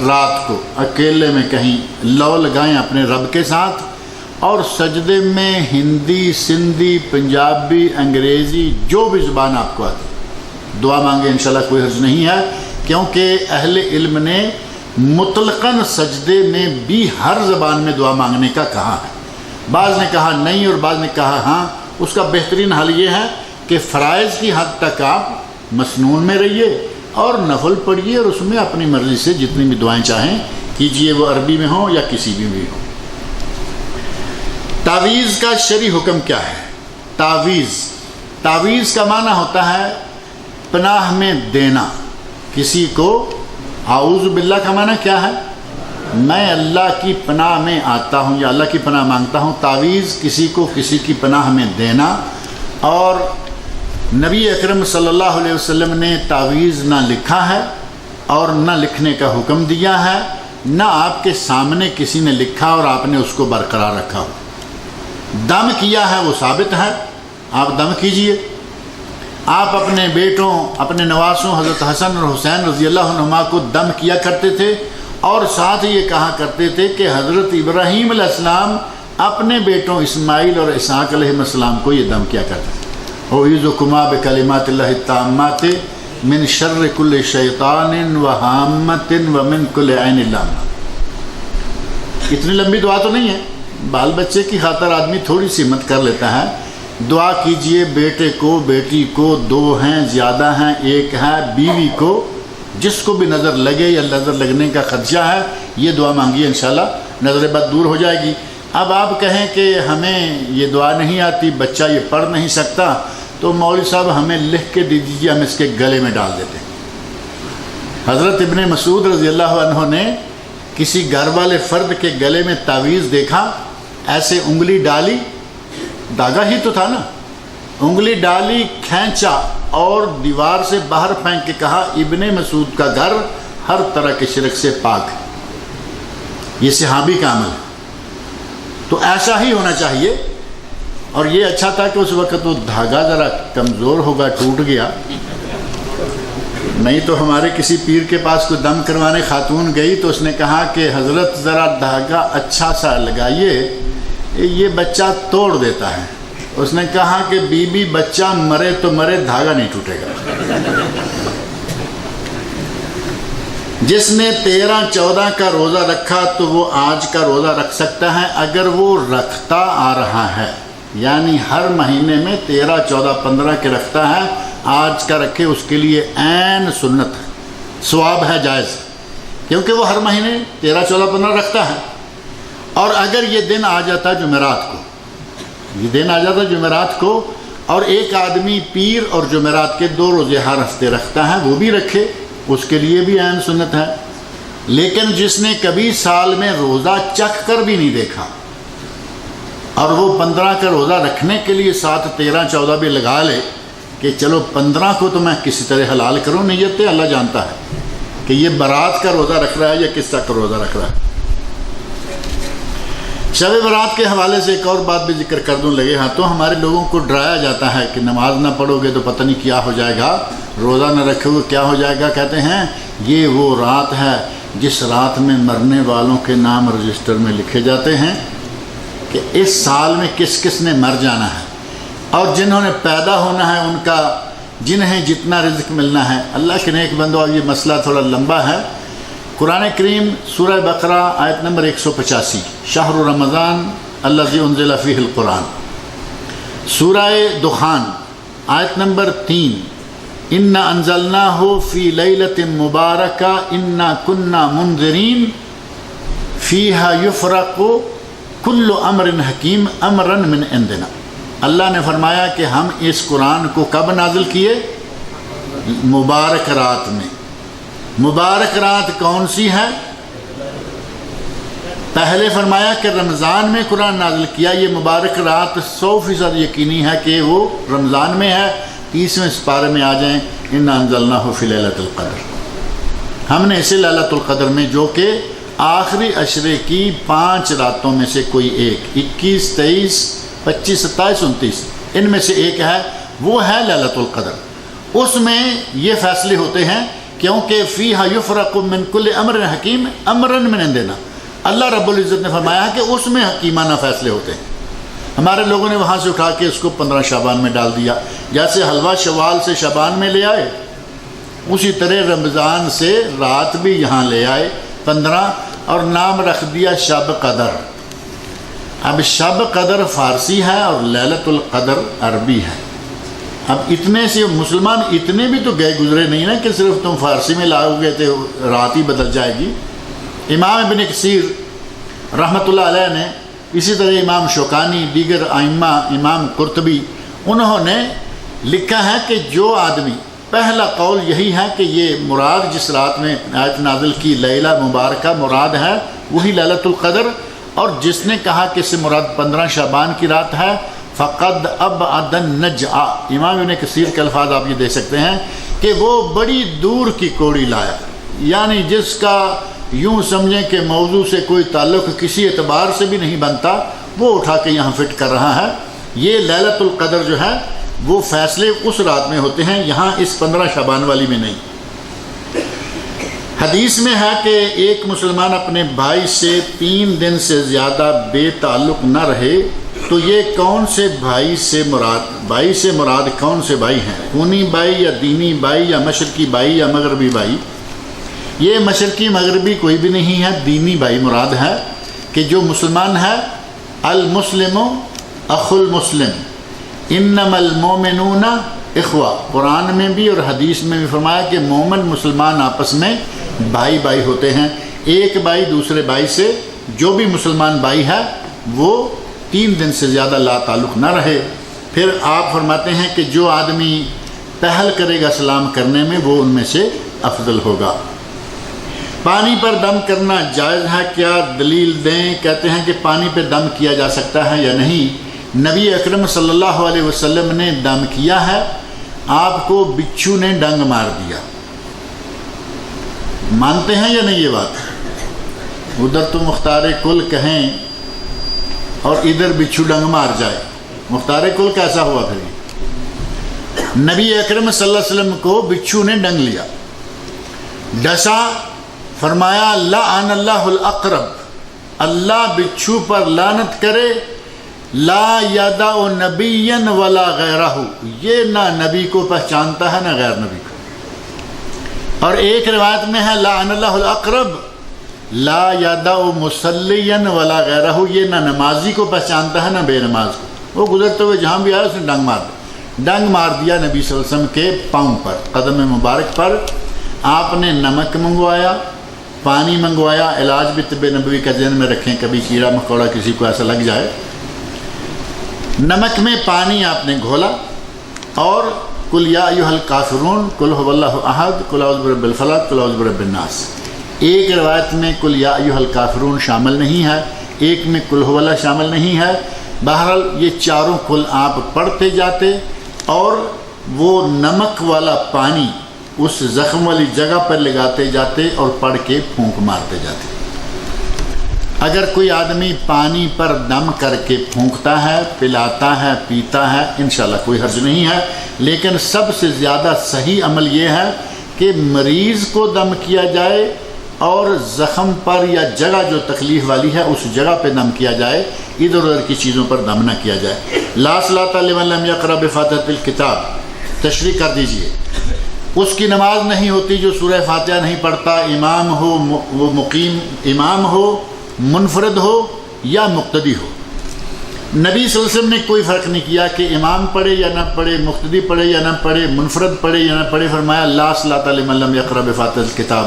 رات کو اکیلے میں کہیں لو لگائیں اپنے رب کے ساتھ، اور سجدے میں ہندی، سندھی، پنجابی، انگریزی، جو بھی زبان آپ کو آتی دعا مانگے، انشاءاللہ کوئی حرج نہیں ہے، کیونکہ اہل علم نے مطلقاً سجدے میں بھی ہر زبان میں دعا مانگنے کا کہا ہے۔ بعض نے کہا نہیں اور بعض نے کہا ہاں۔ اس کا بہترین حل یہ ہے کہ فرائض کی حد تک آپ مسنون میں رہیے اور نفل پڑھیے، اور اس میں اپنی مرضی سے جتنی بھی دعائیں چاہیں کیجئے، وہ عربی میں ہوں یا کسی بھی ہوں۔ تعویذ کا شرعی حکم کیا ہے؟ تعویذ کا معنی ہوتا ہے پناہ میں دینا کسی کو۔ اعوذ باللہ کا معنی کیا ہے؟ میں اللہ کی پناہ میں آتا ہوں یا اللہ کی پناہ مانگتا ہوں۔ تعویذ کسی کو کسی کی پناہ میں دینا، اور نبی اکرم صلی اللہ علیہ وسلم نے تعویذ نہ لکھا ہے اور نہ لکھنے کا حکم دیا ہے، نہ آپ کے سامنے کسی نے لکھا اور آپ نے اس کو برقرار رکھا ہو۔ دم کیا ہے وہ ثابت ہے، آپ دم کیجئے۔ آپ اپنے بیٹوں، اپنے نواسوں حضرت حسن اور حسین رضی اللہ عنہما کو دم کیا کرتے تھے، اور ساتھ یہ کہا کرتے تھے کہ حضرت ابراہیم علیہ السلام اپنے بیٹوں اسماعیل اور اسحاق علیہ السلام کو یہ دم کیا کرتے تھے۔ اعوذکما بکلمات اللہ التامات من شر کل شیطان و حامۃ و من کل عین لامہ. اتنی لمبی دعا تو نہیں ہے، بال بچے کی خاطر آدمی تھوڑی سی ہمت کر لیتا ہے. دعا کیجئے بیٹے کو، بیٹی کو، 2 ہیں زیادہ ہیں، 1 ہے، بیوی کو، جس کو بھی نظر لگے یا نظر لگنے کا خدشہ ہے یہ دعا مانگیے، انشاءاللہ نظر بد دور ہو جائے گی. اب آپ کہیں کہ ہمیں یہ دعا نہیں آتی، بچہ یہ پڑھ نہیں سکتا، تو مولوی صاحب ہمیں لکھ کے دے دیجیے، ہم اس کے گلے میں ڈال دیتے ہیں. حضرت ابن مسعود رضی اللہ عنہ نے کسی گھر والے فرد کے گلے میں تعویذ دیکھا، ایسے انگلی ڈالی، دھاگا ہی تو تھا نا، انگلی ڈالی، کھینچا اور دیوار سے باہر پھینک کے کہا ابن مسعود کا گھر ہر طرح کے شرک سے پاک ہے. یہ صحابی کا عمل ہے. تو ایسا ہی ہونا چاہیے. اور یہ اچھا تھا کہ اس وقت وہ دھاگا ذرا کمزور ہوگا، ٹوٹ گیا، نہیں تو ہمارے کسی پیر کے پاس کوئی دم کروانے خاتون گئی تو اس نے کہا کہ حضرت ذرا دھاگا اچھا سا لگائیے، یہ بچہ توڑ دیتا ہے. اس نے کہا کہ بی بی بچہ مرے تو مرے، دھاگا نہیں ٹوٹے گا. جس نے 13-14 کا روزہ رکھا تو وہ آج کا روزہ رکھ سکتا ہے اگر وہ رکھتا آ رہا ہے، یعنی ہر مہینے میں 13, 14, 15 کے رکھتا ہے، آج کا رکھے، اس کے لیے عین سنت ہے، ثواب ہے، جائز، کیونکہ وہ ہر مہینے 13, 14, 15 رکھتا ہے. اور اگر یہ دن آ جاتا جمعرات کو، یہ دن آ جاتا جمعرات کو، اور ایک آدمی پیر اور جمعرات کے 2 روزے ہر ہفتے رکھتا ہے، وہ بھی رکھے، اس کے لیے بھی عین سنت ہے. لیکن جس نے کبھی سال میں روزہ چکھ کر بھی نہیں دیکھا اور وہ 15 کا روزہ رکھنے کے لیے ساتھ 13, 14 بھی لگا لے کہ چلو 15 کو تو میں کسی طرح حلال کروں، نیت اللہ جانتا ہے کہ یہ برات کا روزہ رکھ رہا ہے یا کس طرح کا روزہ رکھ رہا ہے. شب برات کے حوالے سے ایک اور بات بھی ذکر کر دوں لگے ہاں، تو ہمارے لوگوں کو ڈرایا جاتا ہے کہ نماز نہ پڑھو گے تو پتہ نہیں کیا ہو جائے گا، روزہ نہ رکھو گے کیا ہو جائے گا. کہتے ہیں یہ وہ رات ہے جس رات میں مرنے والوں کے نام رجسٹر میں لکھے جاتے ہیں کہ اس سال میں کس کس نے مر جانا ہے، اور جنہوں نے پیدا ہونا ہے ان کا، جنہیں جتنا رزق ملنا ہے. اللہ کے نیک بندو، یہ مسئلہ تھوڑا لمبا ہے. قرآن کریم سورہ بقرہ آیت نمبر 185، شہر رمضان الذی انزل فیہ القرآن. سورہ دخان آیت نمبر 3، انا انزلناہ فی لیلۃ مبارکہ انا کنا منذرین فیہا یفرق کل امر حکیم امرا من عندنا. اللہ نے فرمایا کہ ہم اس قرآن کو کب نازل کیے؟ مبارک رات میں. مبارک رات کون سی ہے؟ پہلے فرمایا کہ رمضان میں قرآن نازل کیا، یہ مبارک رات 100% یقینی ہے کہ وہ رمضان میں ہے. 30ویں سپارے میں آ جائیں، انا انزلناہ فی لیلۃ القدر، ہم نے اسے لیلۃ القدر میں، جو کہ آخری عشرے کی 5 راتوں میں سے کوئی ایک، 21, 23, 25, 27, 29 ان میں سے ایک ہے، وہ ہے لیلۃ القدر. اس میں یہ فیصلے ہوتے ہیں کیونکہ فیہا یفرق من کل امر حکیم امرا من عندنا. اللہ رب العزت نے فرمایا کہ اس میں حکیمانہ فیصلے ہوتے ہیں. ہمارے لوگوں نے وہاں سے اٹھا کے اس کو 15 شعبان میں ڈال دیا، جیسے حلوہ شوال سے شعبان میں لے آئے، اسی طرح رمضان سے رات بھی یہاں لے آئے 15، اور نام رکھ دیا شب قدر. اب شب قدر فارسی ہے اور لیلۃ القدر عربی ہے. اب اتنے سے مسلمان اتنے بھی تو گئے گزرے نہیں نا کہ صرف تم فارسی میں لاؤ گے تو رات ہی بدل جائے گی. امام ابن کثیر رحمۃ اللہ علیہ نے، اسی طرح امام شوکانی، دیگر ائمہ، امام قرطبی، انہوں نے لکھا ہے کہ جو آدمی، پہلا قول یہی ہے کہ یہ مراد جس رات میں آیت نازل کی لیلہ مبارکہ مراد ہے وہی لیلۃ القدر. اور جس نے کہا کہ اس سے مراد 15 شعبان کی رات ہے فقد ابعد النجع، امام ابن کثیر کے الفاظ آپ یہ دے سکتے ہیں کہ وہ بڑی دور کی کوڑی لایا، یعنی جس کا یوں سمجھیں کہ موضوع سے کوئی تعلق کسی اعتبار سے بھی نہیں بنتا، وہ اٹھا کے یہاں فٹ کر رہا ہے. یہ لیلۃ القدر جو ہے وہ فیصلے اس رات میں ہوتے ہیں، یہاں اس 15 شعبان والی میں نہیں. حدیث میں ہے کہ ایک مسلمان اپنے بھائی سے 3 دن سے زیادہ بے تعلق نہ رہے تو یہ کون سے بھائی سے مراد کون سے بھائی ہیں؟ خونی بھائی یا دینی بھائی یا مشرقی بھائی یا مغربی بھائی؟ یہ مشرقی مغربی کوئی بھی نہیں ہے، دینی بھائی مراد ہے کہ جو مسلمان ہے۔ المسلم اخو المسلم انما المؤمنون اخوہ، قرآن میں بھی اور حدیث میں بھی فرمایا کہ مومن مسلمان آپس میں بھائی بھائی ہوتے ہیں، ایک بھائی دوسرے بھائی سے، جو بھی مسلمان بھائی ہے وہ 3 دن سے زیادہ لا تعلق نہ رہے۔ پھر آپ فرماتے ہیں کہ جو آدمی پہل کرے گا سلام کرنے میں وہ ان میں سے افضل ہوگا۔ پانی پر دم کرنا جائز ہے کیا؟ دلیل دیں۔ کہتے ہیں کہ پانی پہ دم کیا جا سکتا ہے یا نہیں؟ نبی اکرم صلی اللہ علیہ وسلم نے دم کیا ہے، آپ کو بچھو نے ڈنگ مار دیا، مانتے ہیں یا نہیں یہ بات؟ ادھر تو مختار کل کہیں اور ادھر بچھو ڈنگ مار جائے، مختار کل کیسا ہوا پھر؟ نبی اکرم صلی اللہ علیہ وسلم کو بچھو نے ڈنگ لیا، ڈسا، فرمایا لعن اللہ الاقرب، اللہ بچھو پر لعنت کرے، لا یدع نبیا ولا غیرہ، یہ نہ نبی کو پہچانتا ہے نہ غیر نبی کو۔ اور ایک روایت میں ہے لعن اللہ الاقرب لا یدع مصلیا ولا غیرہ، یہ نہ نمازی کو پہچانتا ہے نہ بے نماز کو۔ وہ گزرتے ہوئے جہاں بھی آیا اس نے ڈنگ مار دیا نبی صلی اللہ علیہ وسلم کے پاؤں پر، قدم مبارک پر۔ آپ نے نمک منگوایا، پانی منگوایا، علاج بھی طب نبوی کا ذہن میں رکھیں، کبھی کیڑا مکوڑا کسی کو ایسا لگ جائے۔ نمک میں پانی آپ نے گھولا اور قل یا ایھا الکافرون، قل ھو اللہ احد، قل اعوذ برب الفلق، قل اعوذ برب الناس۔ ایک روایت میں قل یا ایھا الکافرون شامل نہیں ہے، ایک میں قل ھو اللہ شامل نہیں ہے۔ بہرحال یہ چاروں قل آپ پڑھتے جاتے اور وہ نمک والا پانی اس زخم والی جگہ پر لگاتے جاتے اور پڑھ کے پھونک مارتے جاتے۔ اگر کوئی آدمی پانی پر دم کر کے پھونکتا ہے، پلاتا ہے، پیتا ہے، انشاءاللہ کوئی حرج نہیں ہے، لیکن سب سے زیادہ صحیح عمل یہ ہے کہ مریض کو دم کیا جائے اور زخم پر یا جگہ جو تکلیف والی ہے اس جگہ پہ دم کیا جائے، ادھر ادھر کی چیزوں پر دم نہ کیا جائے۔ لا صلاۃ لمن لم یقرأ بفاتحۃ الکتاب، تشریح کر دیجئے، اس کی نماز نہیں ہوتی جو سورہ فاتحہ نہیں پڑھتا، امام ہو، وہ مقیم امام ہو، منفرد ہو یا مقتدی ہو۔ نبی صلی اللہ علیہ وسلم نے کوئی فرق نہیں کیا کہ امام پڑھے یا نہ پڑھے، مقتدی پڑھے یا نہ پڑھے، منفرد پڑھے یا نہ پڑھے، فرمایا لا صلاۃ لمن لم یقرأ بفاتحۃ الکتاب،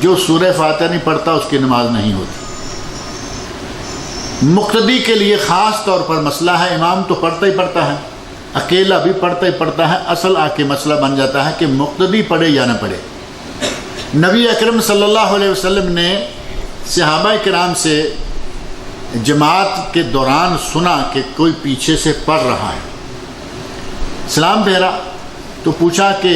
جو سورہ فاتحہ نہیں پڑھتا اس کی نماز نہیں ہوتی۔ مقتدی کے لیے خاص طور پر مسئلہ ہے، امام تو پڑھتا ہی پڑھتا ہے، اکیلا بھی پڑھتا ہی پڑھتا ہے، اصل آ کے مسئلہ بن جاتا ہے کہ مقتدی پڑھے یا نہ پڑھے۔ نبی اکرم صلی اللہ علیہ وسلم نے صحابہ کرام سے جماعت کے دوران سنا کہ کوئی پیچھے سے پڑھ رہا ہے، سلام پھیرا تو پوچھا کہ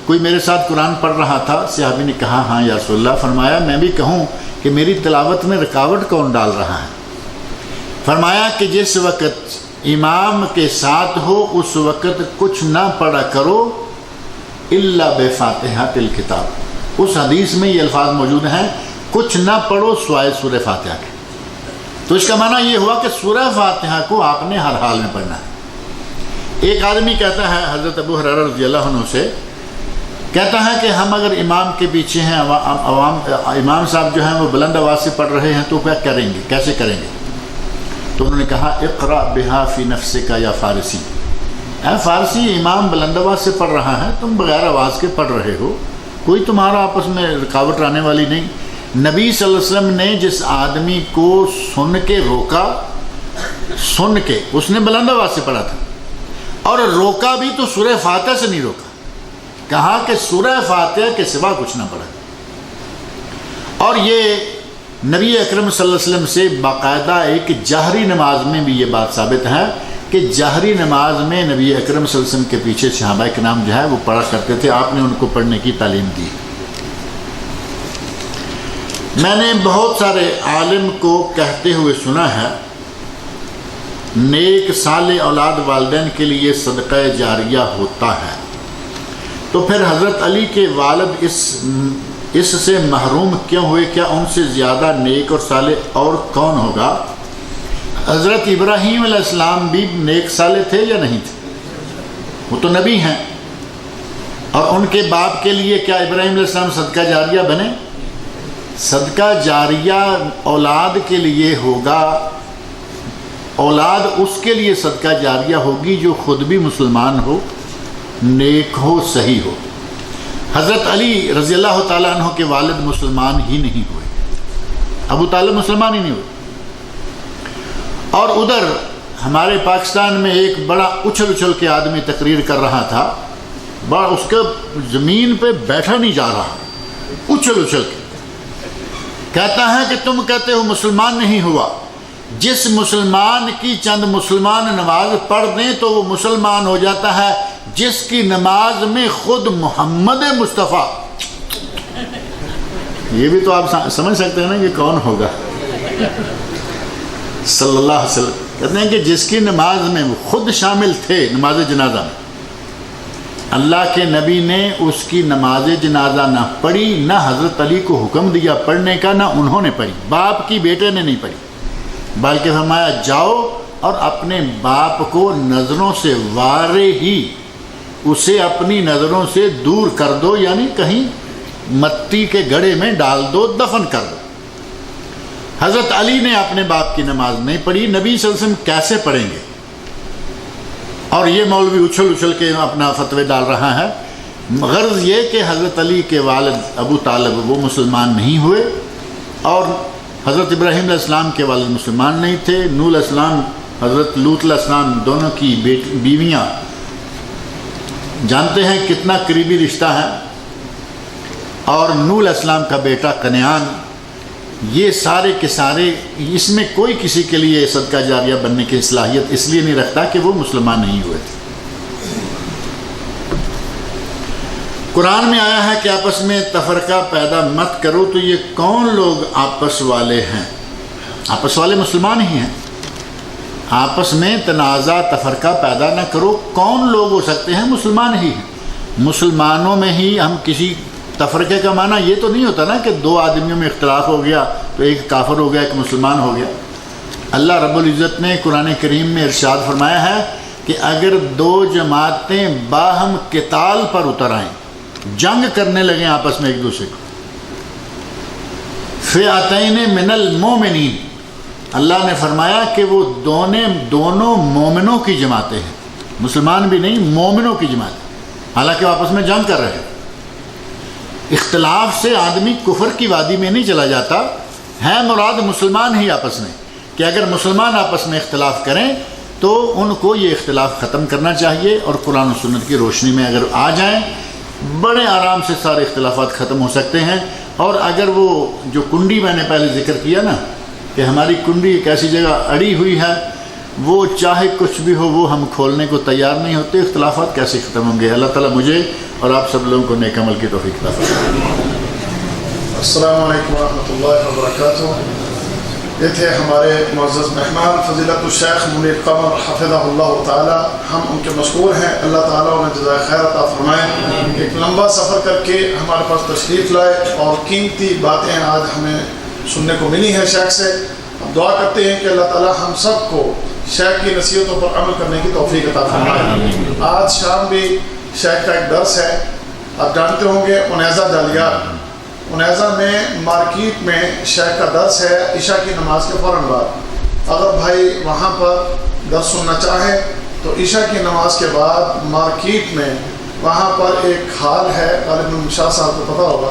کوئی میرے ساتھ قرآن پڑھ رہا تھا؟ صحابی نے کہا ہاں یا رسول اللہ۔ فرمایا میں بھی کہوں کہ میری تلاوت میں رکاوٹ کون ڈال رہا ہے؟ فرمایا کہ جس وقت امام کے ساتھ ہو اس وقت کچھ نہ پڑھا کرو الا بفاتحۃ الکتاب۔ اس حدیث میں یہ الفاظ موجود ہیں، کچھ نہ پڑھو سوائے سورہ فاتحہ کے۔ تو اس کا معنی یہ ہوا کہ سورہ فاتحہ کو آپ نے ہر حال میں پڑھنا ہے۔ ایک آدمی کہتا ہے حضرت ابو ہریرہ رضی اللہ عنہ سے، کہتا ہے کہ ہم اگر امام کے پیچھے ہیں، امام صاحب جو ہیں وہ بلند آواز سے پڑھ رہے ہیں تو کیا کریں گے، کیسے کریں گے؟ تو انہوں نے کہا اقرأ بہا فی نفسک یا فارسی، اے فارسی امام بلند آواز سے پڑھ رہا ہے، تم بغیر آواز کے پڑھ رہے ہو، کوئی تمہارا آپس میں رکاوٹ آنے والی نہیں۔ نبی صلی اللہ علیہ وسلم نے جس آدمی کو سن کے روکا، سن کے اس نے بلند آواز سے پڑھا تھا، اور روکا بھی تو سورہ فاتحہ سے نہیں روکا، کہا کہ سورہ فاتحہ کے سوا کچھ نہ پڑھا۔ اور یہ نبی اکرم صلی اللہ علیہ وسلم سے باقاعدہ ایک جہری نماز میں بھی یہ بات ثابت ہے کہ جہری نماز میں نبی اکرم صلی اللہ علیہ وسلم کے پیچھے صحابہ کرام جو ہے وہ پڑھا کرتے تھے، آپ نے ان کو پڑھنے کی تعلیم دی۔ میں نے بہت سارے عالم کو کہتے ہوئے سنا ہے نیک صالح اولاد والدین کے لیے صدقہ جاریہ ہوتا ہے، تو پھر حضرت علی کے والد اس سے محروم کیوں ہوئے؟ کیا ان سے زیادہ نیک اور صالح اور کون ہوگا؟ حضرت ابراہیم علیہ السلام بھی نیک صالح تھے یا نہیں تھے؟ وہ تو نبی ہیں، اور ان کے باپ کے لیے کیا ابراہیم علیہ السلام صدقہ جاریہ بنے؟ صدقہ جاریہ اولاد کے لیے ہوگا، اولاد اس کے لیے صدقہ جاریہ ہوگی جو خود بھی مسلمان ہو، نیک ہو، صحیح ہو۔ حضرت علی رضی اللہ تعالیٰ عنہ کے والد مسلمان ہی نہیں ہوئے، ابو طالب مسلمان ہی نہیں ہوئے، اور ادھر ہمارے پاکستان میں ایک بڑا اچھل اچھل کے آدمی تقریر کر رہا تھا، بڑا اس کے زمین پہ بیٹھا نہیں جا رہا، اچھل اچھل کے کہتا ہے کہ تم کہتے ہو مسلمان نہیں ہوا، جس مسلمان کی چند مسلمان نماز پڑھ دیں تو وہ مسلمان ہو جاتا ہے جس کی نماز میں خود محمد مصطفیٰ، یہ بھی تو آپ سمجھ سکتے ہیں نا کہ کون ہوگا، صلی اللہ علیہ وسلم کہتے ہیں کہ جس کی نماز میں وہ خود شامل تھے، نماز جنازہ میں اللہ کے نبی نے اس کی نماز جنازہ نہ پڑھی، نہ حضرت علی کو حکم دیا پڑھنے کا، نہ انہوں نے پڑھی، باپ کی بیٹے نے نہیں پڑھی، بلکہ فرمایا جاؤ اور اپنے باپ کو نظروں سے وارے ہی اسے اپنی نظروں سے دور کر دو، یعنی کہیں مٹی کے گڑھے میں ڈال دو، دفن کر دو۔ حضرت علی نے اپنے باپ کی نماز نہیں پڑھی، نبی صلی اللہ علیہ وسلم کیسے پڑھیں گے؟ اور یہ مولوی اچھل اچھل کے اپنا فتوے ڈال رہا ہے۔ غرض یہ کہ حضرت علی کے والد ابو طالب وہ مسلمان نہیں ہوئے، اور حضرت ابراہیم علیہ السلام کے والد مسلمان نہیں تھے، نوح علیہ السلام، حضرت لوط علیہ السلام دونوں کی بیویاں جانتے ہیں کتنا قریبی رشتہ ہے، اور نوح علیہ السلام کا بیٹا کنعان، یہ سارے کے سارے، اس میں کوئی کسی کے لیے صدقہ جاریہ بننے کی صلاحیت اس لیے نہیں رکھتا کہ وہ مسلمان نہیں ہوئے تھے۔ قرآن میں آیا ہے کہ آپس میں تفرقہ پیدا مت کرو، تو یہ کون لوگ آپس والے ہیں؟ آپس والے مسلمان ہی ہیں۔ آپس میں تنازع تفرقہ پیدا نہ کرو، کون لوگ ہو سکتے ہیں؟ مسلمان ہی ہیں۔ مسلمانوں میں ہی ہم کسی تفرقے کا معنی یہ تو نہیں ہوتا نا کہ دو آدمیوں میں اختلاف ہو گیا تو ایک کافر ہو گیا ایک مسلمان ہو گیا۔ اللہ رب العزت نے قرآن کریم میں ارشاد فرمایا ہے کہ اگر دو جماعتیں باہم قتال پر اتر آئیں، جنگ کرنے لگیں آپس میں ایک دوسرے کو، فئتین من المومنین، اللہ نے فرمایا کہ وہ دونوں مومنوں کی جماعتیں ہیں، مسلمان بھی نہیں، مومنوں کی جماعتیں، حالانکہ وہ آپس میں جنگ کر رہے ہیں۔ اختلاف سے آدمی کفر کی وادی میں نہیں چلا جاتا، ہے مراد مسلمان ہی آپس میں، کہ اگر مسلمان آپس میں اختلاف کریں تو ان کو یہ اختلاف ختم کرنا چاہیے، اور قرآن و سنت کی روشنی میں اگر آ جائیں بڑے آرام سے سارے اختلافات ختم ہو سکتے ہیں۔ اور اگر وہ جو کنڈی میں نے پہلے ذکر کیا نا کہ ہماری کنڈی ایک ایسی جگہ اڑی ہوئی ہے، وہ چاہے کچھ بھی ہو وہ ہم کھولنے کو تیار نہیں ہوتے، اختلافات کیسے ختم ہوں گے؟ اللہ تعالیٰ مجھے اور آپ سب لوگوں کو نیک عمل کی توفیق عطا فرمائے۔ السلام علیکم ورحمۃ اللہ وبرکاتہ۔ یہ تھے ہمارے معزز مہمان فضیلت الشیخ منیر قمر حفظہ اللہ تعالی، ہم ان کے مشکور ہیں، اللہ تعالیٰ انہیں جزائے خیر عطا فرمائے۔ ایک لمبا سفر کر کے ہمارے پاس تشریف لائے اور قیمتی باتیں آج ہمیں سننے کو ملی ہیں شیخ سے۔ ہم دعا کرتے ہیں کہ اللہ تعالیٰ ہم سب کو شیخ کی نصیحتوں پر عمل کرنے کی توفیق عطا فرمائے۔ آج شام بھی شیخ کا ایک درس ہے، آپ جانتے ہوں گے انیزہ جالیات، انیزہ میں مارکیٹ میں شیخ کا درس ہے عشاء کی نماز کے فوراً بعد۔ اگر بھائی وہاں پر درس سننا چاہیں تو عشاء کی نماز کے بعد مارکیٹ میں وہاں پر ایک ہال ہے، غالباً شاہ صاحب کو پتہ ہوگا،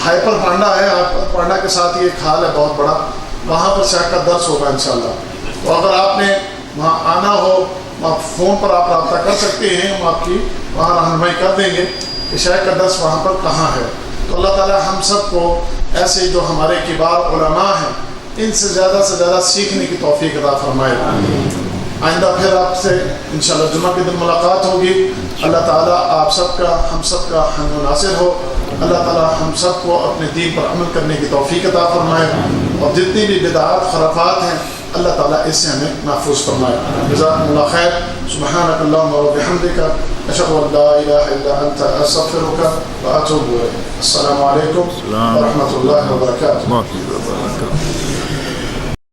ہائپر پانڈا ہے، ہائپر پانڈا کے ساتھ یہ ایک ہال ہے بہت بڑا، وہاں پر شیخ کا درس ہوگا انشاءاللہ۔ تو اگر آپ نے وہاں آنا ہو، فون پر آپ رابطہ کر سکتے ہیں، ہم آپ کی وہاں رہنمائی کر دیں گے کہ شیخ کا درس وہاں پر کہاں ہے۔ تو اللہ تعالیٰ ہم سب کو ایسے جو ہمارے کبار علماء ہیں ان سے زیادہ سیکھنے کی توفیق عطا فرمائے۔ آئندہ پھر آپ سے انشاءاللہ جمعہ کے دن ملاقات ہوگی۔ اللہ تعالیٰ آپ سب کا ہم سب کا حمد و ناصر ہو۔ اللہ تعالیٰ ہم سب کو اپنے دین پر عمل کرنے کی توفیق عطا فرمائے، اور جتنی بھی بدعات خرافات ہیں اللہ تعالیٰ اس سے ہمیں محفوظ فرمائے۔ جزاکم اللہ خیر۔ سبحانک اللہم و بحمدک، اشہد ان لا الہ الا انت، استغفرک و اتوب الیک۔ السلام علیکم ورحمۃ اللہ وبرکاتہ۔